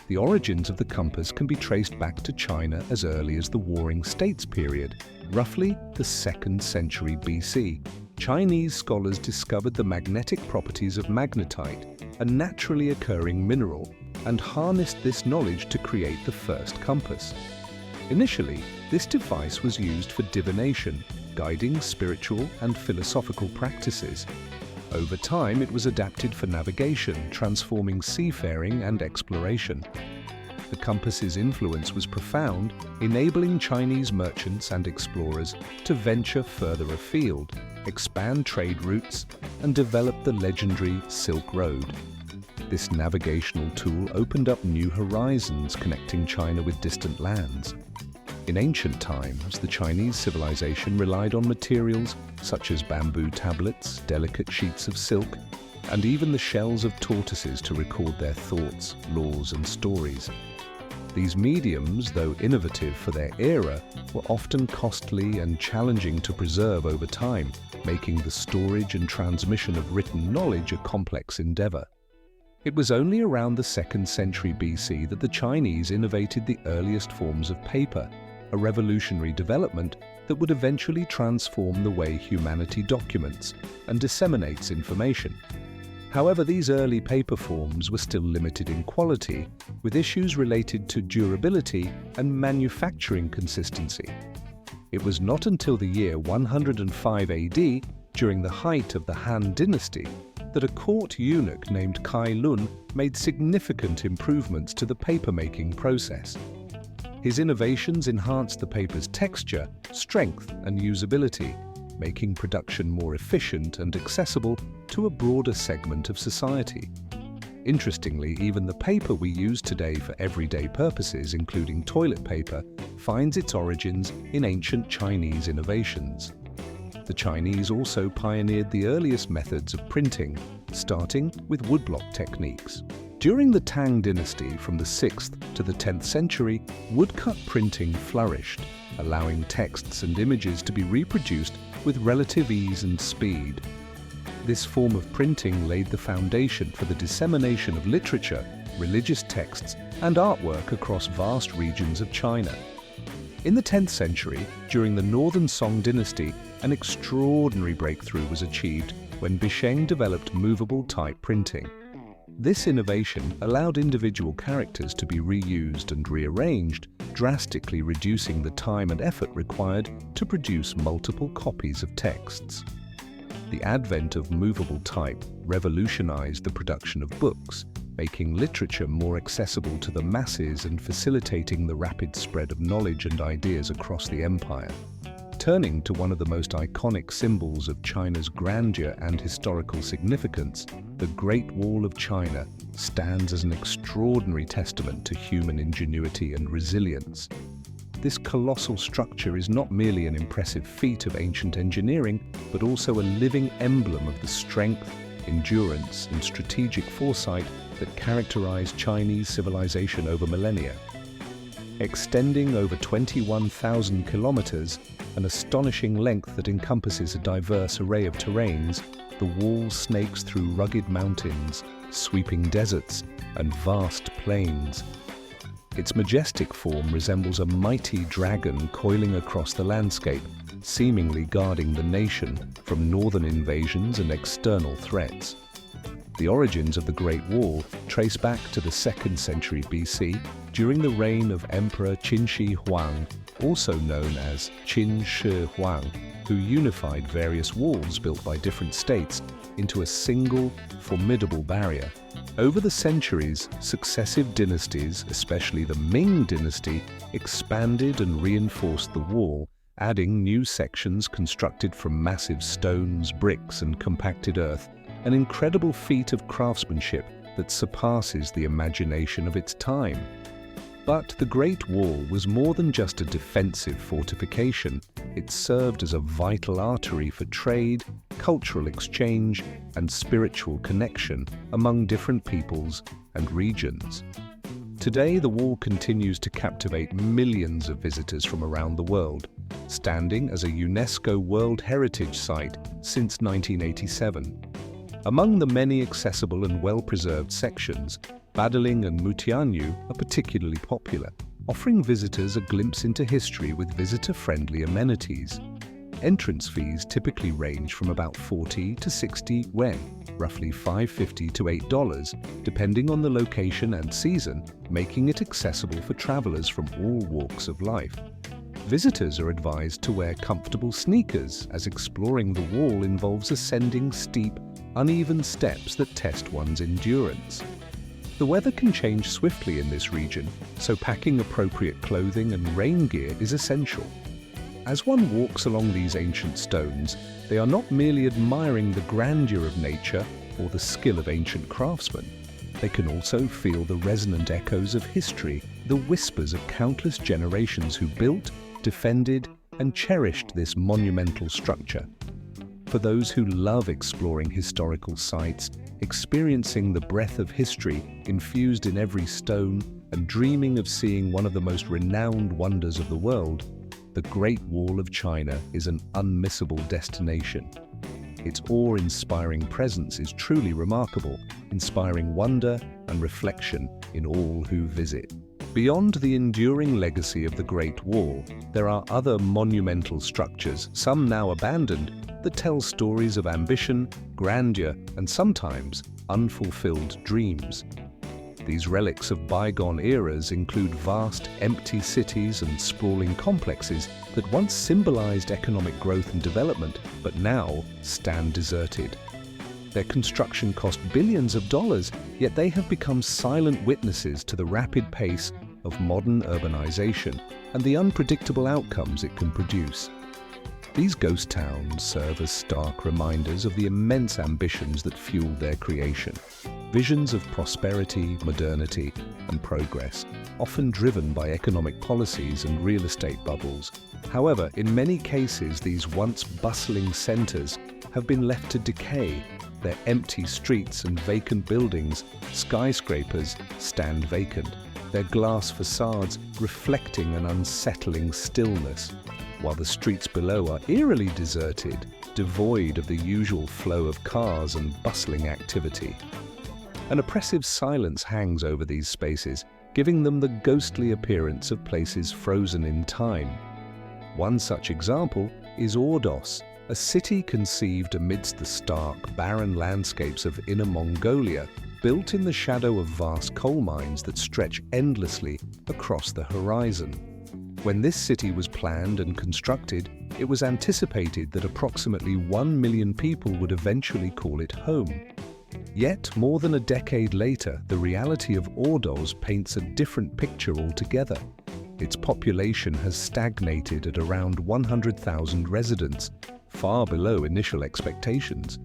The origins of the compass can be traced back to China as early as the Warring States period, roughly the 2nd century BC. Chinese scholars discovered the magnetic properties of magnetite, a naturally occurring mineral, and harnessed this knowledge to create the first compass. Initially, this device was used for divination, guiding spiritual and philosophical practices. Over time, it was adapted for navigation, transforming seafaring and exploration. The compass's influence was profound, enabling Chinese merchants and explorers to venture further afield, expand trade routes, and develop the legendary Silk Road. This navigational tool opened up new horizons, connecting China with distant lands. In ancient times, the Chinese civilization relied on materials such as bamboo tablets, delicate sheets of silk, and even the shells of tortoises to record their thoughts, laws, and stories. These mediums, though innovative for their era, were often costly and challenging to preserve over time, making the storage and transmission of written knowledge a complex endeavor. It was only around the 2nd century BC that the Chinese innovated the earliest forms of paper, a revolutionary development that would eventually transform the way humanity documents and disseminates information. However, these early paper forms were still limited in quality, with issues related to durability and manufacturing consistency. It was not until the year 105 AD, during the height of the Han dynasty, that a court eunuch named Kai Lun made significant improvements to the paper-making process. His innovations enhanced the paper's texture, strength, and usability, making production more efficient and accessible to a broader segment of society. Interestingly, even the paper we use today for everyday purposes, including toilet paper, finds its origins in ancient Chinese innovations. The Chinese also pioneered the earliest methods of printing, starting with woodblock techniques. During the Tang dynasty from the 6th to the 10th century, woodcut printing flourished, allowing texts and images to be reproduced with relative ease and speed. This form of printing laid the foundation for the dissemination of literature, religious texts, and artwork across vast regions of China. In the 10th century, during the Northern Song dynasty, an extraordinary breakthrough was achieved when Bisheng developed movable type printing. This innovation allowed individual characters to be reused and rearranged, drastically reducing the time and effort required to produce multiple copies of texts. The advent of movable type revolutionized the production of books, making literature more accessible to the masses and facilitating the rapid spread of knowledge and ideas across the empire. Turning to one of the most iconic symbols of China's grandeur and historical significance, the Great Wall of China stands as an extraordinary testament to human ingenuity and resilience. This colossal structure is not merely an impressive feat of ancient engineering, but also a living emblem of the strength, endurance, and strategic foresight that characterized Chinese civilization over millennia. Extending over 21,000 kilometers, an astonishing length that encompasses a diverse array of terrains, the wall snakes through rugged mountains, sweeping deserts, and vast plains. Its majestic form resembles a mighty dragon coiling across the landscape, seemingly guarding the nation from northern invasions and external threats. The origins of the Great Wall trace back to the 2nd century BC during the reign of Emperor Qin Shi Huang, also known as Qin Shi Huang, who unified various walls built by different states into a single, formidable barrier. Over the centuries, successive dynasties, especially the Ming dynasty, expanded and reinforced the wall, adding new sections constructed from massive stones, bricks, and compacted earth, an incredible feat of craftsmanship that surpasses the imagination of its time. But the Great Wall was more than just a defensive fortification. It served as a vital artery for trade, cultural exchange, and spiritual connection among different peoples and regions. Today, the wall continues to captivate millions of visitors from around the world, standing as a UNESCO World Heritage Site since 1987. Among the many accessible and well-preserved sections, Badaling and Mutianyu are particularly popular, offering visitors a glimpse into history with visitor-friendly amenities. Entrance fees typically range from about 40 to 60 yuan, roughly $5.50 to $8, depending on the location and season, making it accessible for travelers from all walks of life. Visitors are advised to wear comfortable sneakers, as exploring the wall involves ascending steep, uneven steps that test one's endurance. The weather can change swiftly in this region, so packing appropriate clothing and rain gear is essential. As one walks along these ancient stones, they are not merely admiring the grandeur of nature or the skill of ancient craftsmen. They can also feel the resonant echoes of history, the whispers of countless generations who built, defended, and cherished this monumental structure. For those who love exploring historical sites, experiencing the breath of history infused in every stone, and dreaming of seeing one of the most renowned wonders of the world, the Great Wall of China is an unmissable destination. Its awe-inspiring presence is truly remarkable, inspiring wonder and reflection in all who visit. Beyond the enduring legacy of the Great Wall, there are other monumental structures, some now abandoned, that tell stories of ambition, grandeur, and sometimes unfulfilled dreams. These relics of bygone eras include vast, empty cities and sprawling complexes that once symbolized economic growth and development, but now stand deserted. Their construction cost billions of dollars, yet they have become silent witnesses to the rapid pace of modern urbanization and the unpredictable outcomes it can produce. These ghost towns serve as stark reminders of the immense ambitions that fueled their creation. visions of prosperity, modernity, and progress, often driven by economic policies and real estate bubbles. However, in many cases, these once bustling centers have been left to decay. Their empty streets and vacant buildings, skyscrapers, stand vacant, their glass facades reflecting an unsettling stillness, while the streets below are eerily deserted, devoid of the usual flow of cars and bustling activity. An oppressive silence hangs over these spaces, giving them the ghostly appearance of places frozen in time. One such example is Ordos, a city conceived amidst the stark, barren landscapes of Inner Mongolia, built in the shadow of vast coal mines that stretch endlessly across the horizon. When this city was planned and constructed, it was anticipated that approximately 1 million people would eventually call it home. Yet, more than a decade later, the reality of Ordos paints a different picture altogether. Its population has stagnated at around 100,000 residents, far below initial expectations.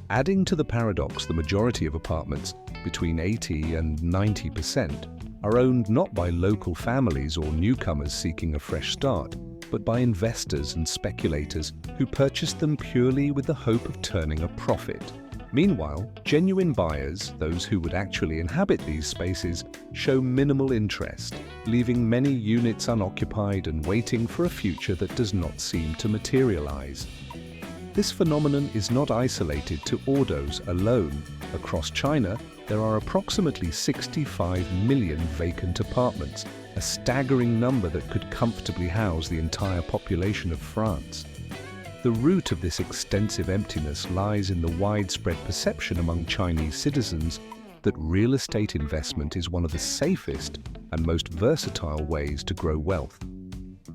Adding to the paradox, the majority of apartments, between 80 and 90%, are owned not by local families or newcomers seeking a fresh start, but by investors and speculators who purchased them purely with the hope of turning a profit. Meanwhile, genuine buyers, those who would actually inhabit these spaces, show minimal interest, leaving many units unoccupied and waiting for a future that does not seem to materialize. This phenomenon is not isolated to Ordos alone. Across China, there are approximately 65 million vacant apartments, a staggering number that could comfortably house the entire population of France. The root of this extensive emptiness lies in the widespread perception among Chinese citizens that real estate investment is one of the safest and most versatile ways to grow wealth.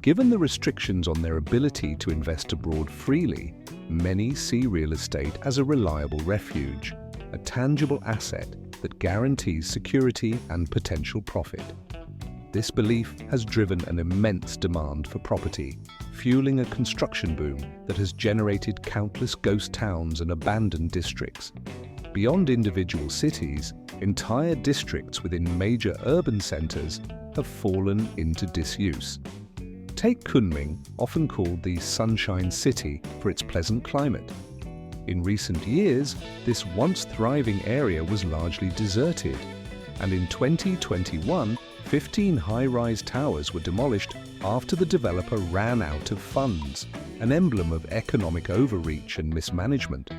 Given the restrictions on their ability to invest abroad freely, many see real estate as a reliable refuge, a tangible asset that guarantees security and potential profit. This belief has driven an immense demand for property, fueling a construction boom that has generated countless ghost towns and abandoned districts. Beyond individual cities, entire districts within major urban centers have fallen into disuse. Take Kunming, often called the Sunshine City for its pleasant climate. In recent years, this once thriving area was largely deserted, and in 2021, 15 high-rise towers were demolished after the developer ran out of funds, an emblem of economic overreach and mismanagement.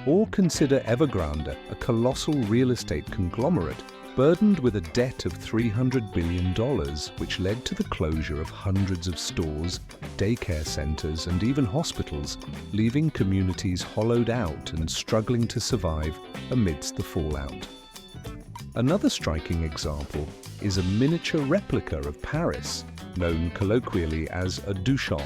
Or consider Evergrande, a colossal real estate conglomerate burdened with a debt of $300 billion, which led to the closure of hundreds of stores, daycare centers, and even hospitals, leaving communities hollowed out and struggling to survive amidst the fallout. Another striking example is a miniature replica of Paris, known colloquially as a Duchamp.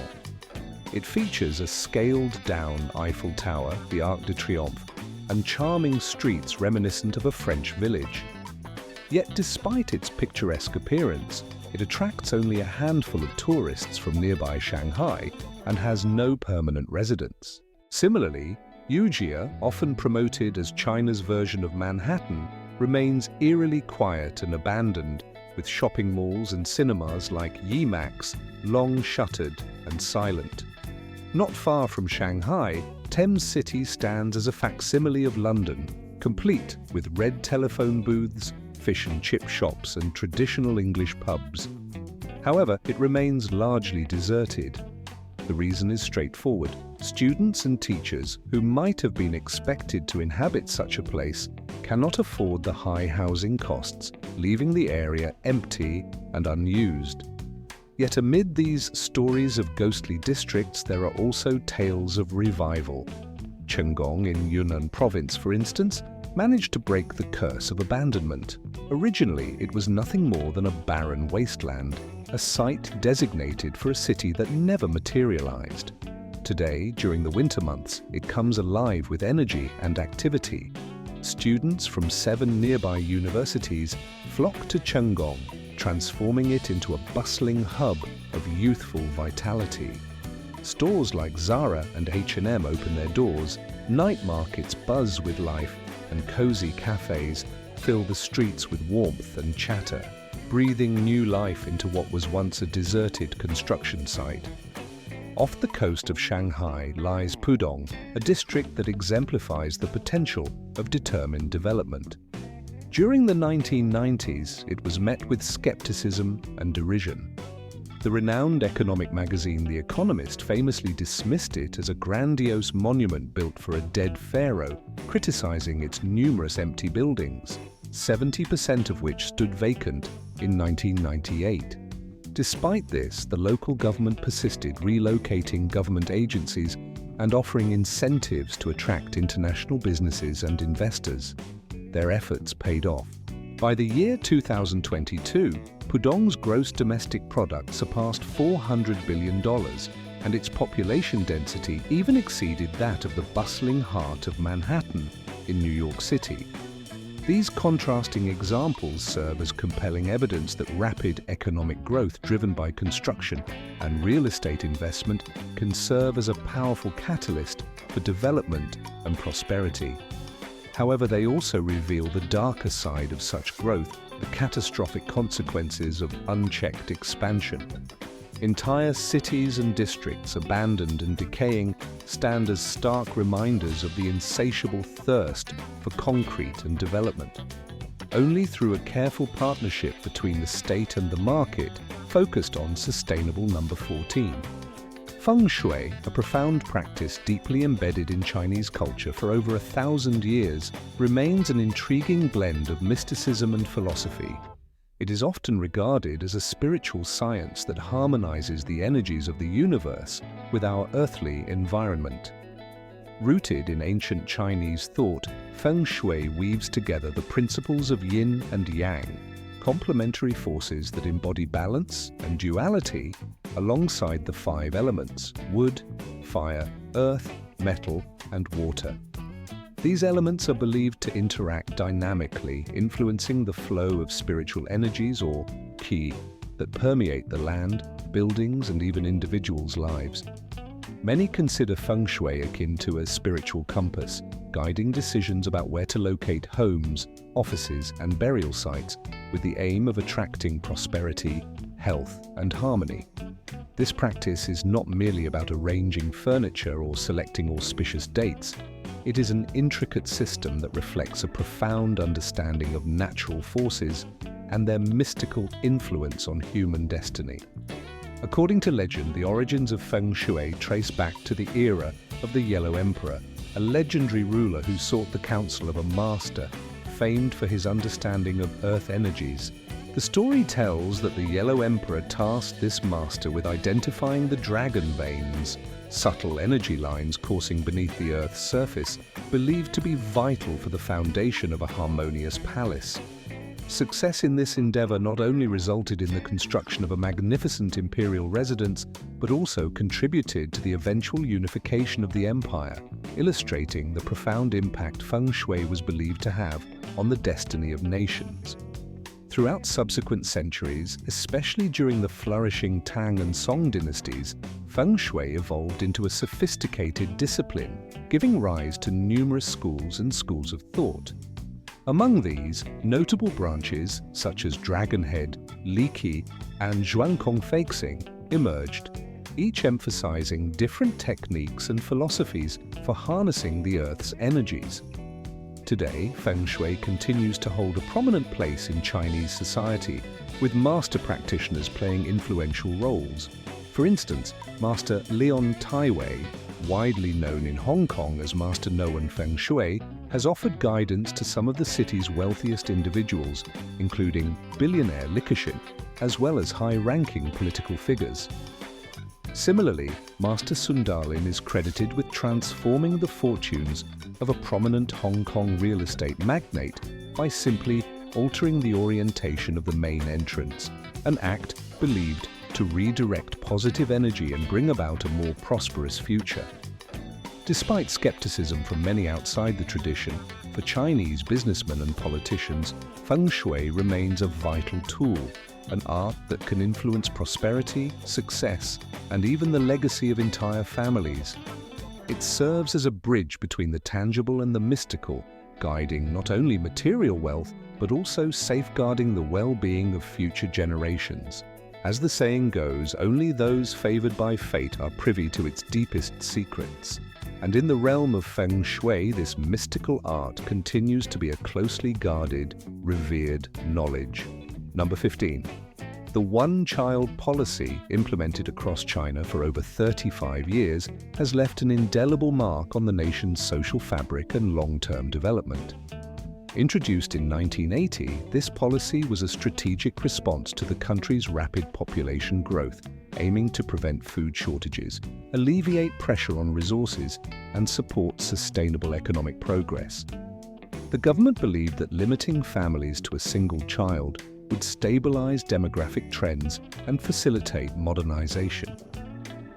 It features a scaled-down Eiffel Tower, the Arc de Triomphe, and charming streets reminiscent of a French village. Yet despite its picturesque appearance, it attracts only a handful of tourists from nearby Shanghai and has no permanent residents. Similarly, Yujia, often promoted as China's version of Manhattan, remains eerily quiet and abandoned, with shopping malls and cinemas like Yimax long shuttered and silent. Not far from Shanghai, Thames City stands as a facsimile of London, complete with red telephone booths, fish and chip shops, and traditional English pubs. However, it remains largely deserted. The reason is straightforward. Students and teachers who might have been expected to inhabit such a place cannot afford the high housing costs, leaving the area empty and unused. Yet amid these stories of ghostly districts, there are also tales of revival. Chenggong in Yunnan province, for instance, managed to break the curse of abandonment. Originally, it was nothing more than a barren wasteland, a site designated for a city that never materialized. Today, during the winter months, it comes alive with energy and activity. Students from 7 nearby universities flock to Chenggong, transforming it into a bustling hub of youthful vitality. Stores like Zara and H&M open their doors, night markets buzz with life, and cozy cafes fill the streets with warmth and chatter, breathing new life into what was once a deserted construction site. Off the coast of Shanghai lies Pudong, a district that exemplifies the potential of determined development. During the 1990s, it was met with skepticism and derision. The renowned economic magazine The Economist famously dismissed it as a grandiose monument built for a dead pharaoh, criticizing its numerous empty buildings, 70% of which stood vacant in 1998. Despite this, the local government persisted, relocating government agencies and offering incentives to attract international businesses and investors. Their efforts paid off. By the year 2022, Pudong's gross domestic product surpassed $400 billion, and its population density even exceeded that of the bustling heart of Manhattan in New York City. These contrasting examples serve as compelling evidence that rapid economic growth driven by construction and real estate investment can serve as a powerful catalyst for development and prosperity. However, they also reveal the darker side of such growth, the catastrophic consequences of unchecked expansion. Entire cities and districts, abandoned and decaying, stand as stark reminders of the insatiable thirst for concrete and development. Only through a careful partnership between the state and the market, focused on sustainable number 14. Feng Shui, a profound practice deeply embedded in Chinese culture for over 1,000 years, remains an intriguing blend of mysticism and philosophy. It is often regarded as a spiritual science that harmonizes the energies of the universe with our earthly environment. Rooted in ancient Chinese thought, Feng Shui weaves together the principles of yin and yang, complementary forces that embody balance and duality alongside the 5 elements: wood, fire, earth, metal, and water. These elements are believed to interact dynamically, influencing the flow of spiritual energies, or qi, that permeate the land, buildings, and even individuals' lives. Many consider Feng Shui akin to a spiritual compass, guiding decisions about where to locate homes, offices, and burial sites, with the aim of attracting prosperity, health, and harmony. This practice is not merely about arranging furniture or selecting auspicious dates. It is an intricate system that reflects a profound understanding of natural forces and their mystical influence on human destiny. According to legend, the origins of Feng Shui trace back to the era of the Yellow Emperor, a legendary ruler who sought the counsel of a master, famed for his understanding of earth energies. The story tells that the Yellow Emperor tasked this master with identifying the dragon veins, subtle energy lines coursing beneath the Earth's surface, believed to be vital for the foundation of a harmonious palace. Success in this endeavor not only resulted in the construction of a magnificent imperial residence, but also contributed to the eventual unification of the empire, illustrating the profound impact Feng Shui was believed to have on the destiny of nations. Throughout subsequent centuries, especially during the flourishing Tang and Song dynasties, Feng Shui evolved into a sophisticated discipline, giving rise to numerous schools and schools of thought. Among these, notable branches such as Dragon Head, Li Qi, and Zhuangkong Feixing emerged, each emphasizing different techniques and philosophies for harnessing the Earth's energies. Today, Feng Shui continues to hold a prominent place in Chinese society, with master practitioners playing influential roles. For instance, Master Leon Taiwei, widely known in Hong Kong as Master Noan Feng Shui, has offered guidance to some of the city's wealthiest individuals, including billionaire Li Keqiang, as well as high-ranking political figures. Similarly, Master Sundalin is credited with transforming the fortunes of a prominent Hong Kong real estate magnate by simply altering the orientation of the main entrance, an act believed to redirect positive energy and bring about a more prosperous future. Despite skepticism from many outside the tradition, for Chinese businessmen and politicians, Feng Shui remains a vital tool, an art that can influence prosperity, success, and even the legacy of entire families. It serves as a bridge between the tangible and the mystical, guiding not only material wealth, but also safeguarding the well-being of future generations. As the saying goes, only those favored by fate are privy to its deepest secrets. And in the realm of feng shui, this mystical art continues to be a closely guarded, revered knowledge. Number 15. The one-child policy, implemented across China for over 35 years, has left an indelible mark on the nation's social fabric and long-term development. Introduced in 1980, this policy was a strategic response to the country's rapid population growth, aiming to prevent food shortages, alleviate pressure on resources, and support sustainable economic progress. The government believed that limiting families to a single child would stabilize demographic trends and facilitate modernization.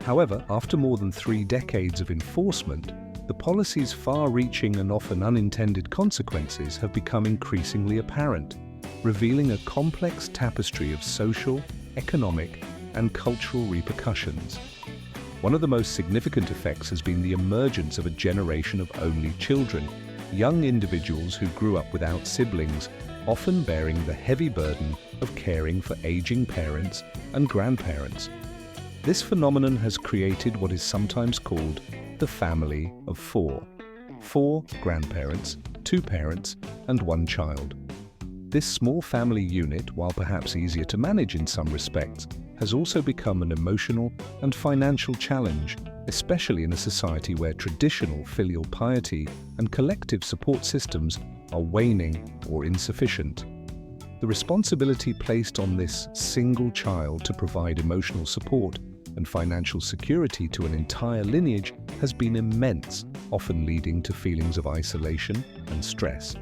However, after more than 3 decades of enforcement, the policy's far-reaching and often unintended consequences have become increasingly apparent, revealing a complex tapestry of social, economic, and cultural repercussions. One of the most significant effects has been the emergence of a generation of only children, young individuals who grew up without siblings, often bearing the heavy burden of caring for aging parents and grandparents. This phenomenon has created what is sometimes called the family of 4. 4 grandparents, 2 parents, and 1 child. This small family unit, while perhaps easier to manage in some respects, has also become an emotional and financial challenge, especially in a society where traditional filial piety and collective support systems are waning or insufficient. The responsibility placed on this single child to provide emotional support and financial security to an entire lineage has been immense, often leading to feelings of isolation and stress.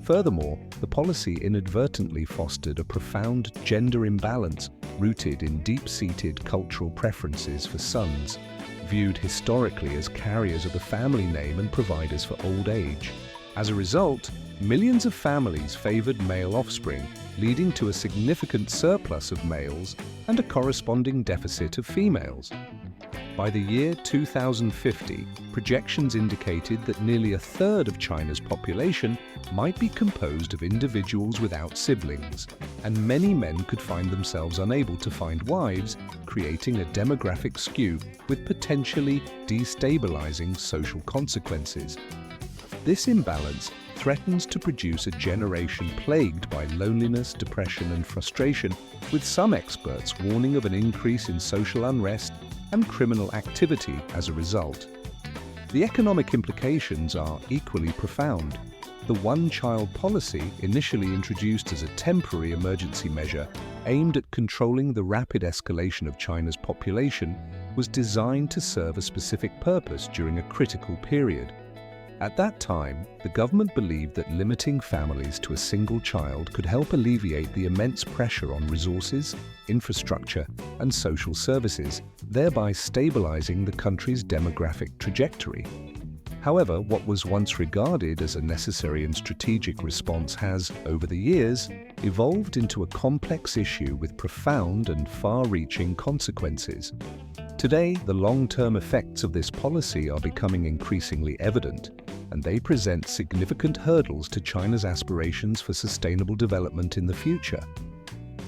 Furthermore, the policy inadvertently fostered a profound gender imbalance rooted in deep-seated cultural preferences for sons, viewed historically as carriers of the family name and providers for old age. As a result, millions of families favored male offspring, leading to a significant surplus of males and a corresponding deficit of females. By the year 2050, projections indicated that nearly a third of China's population might be composed of individuals without siblings, and many men could find themselves unable to find wives, creating a demographic skew with potentially destabilizing social consequences. This imbalance threatens to produce a generation plagued by loneliness, depression, and frustration, with some experts warning of an increase in social unrest and criminal activity as a result. The economic implications are equally profound. The one-child policy, initially introduced as a temporary emergency measure aimed at controlling the rapid escalation of China's population, was designed to serve a specific purpose during a critical period. At that time, the government believed that limiting families to a single child could help alleviate the immense pressure on resources, infrastructure, and social services, thereby stabilizing the country's demographic trajectory. However, what was once regarded as a necessary and strategic response has, over the years, evolved into a complex issue with profound and far-reaching consequences. Today, the long-term effects of this policy are becoming increasingly evident, and they present significant hurdles to China's aspirations for sustainable development in the future.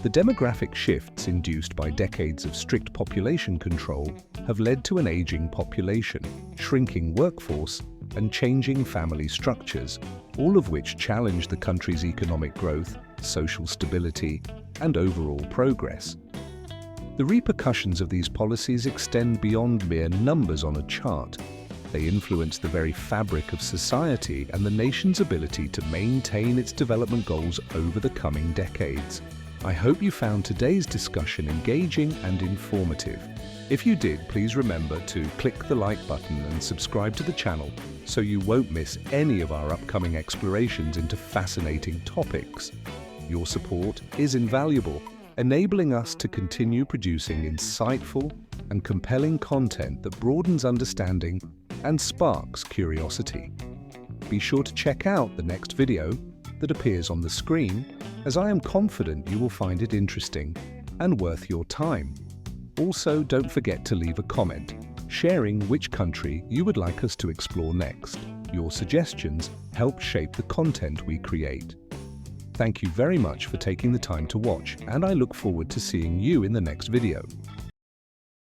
The demographic shifts induced by decades of strict population control have led to an aging population, shrinking workforce, and changing family structures, all of which challenge the country's economic growth, social stability, and overall progress. The repercussions of these policies extend beyond mere numbers on a chart. They influence the very fabric of society and the nation's ability to maintain its development goals over the coming decades. I hope you found today's discussion engaging and informative. If you did, please remember to click the like button and subscribe to the channel so you won't miss any of our upcoming explorations into fascinating topics. Your support is invaluable, enabling us to continue producing insightful and compelling content that broadens understanding and sparks curiosity. Be sure to check out the next video that appears on the screen, as I am confident you will find it interesting and worth your time. Also, don't forget to leave a comment, sharing which country you would like us to explore next. Your suggestions help shape the content we create. Thank you very much for taking the time to watch, and I look forward to seeing you in the next video.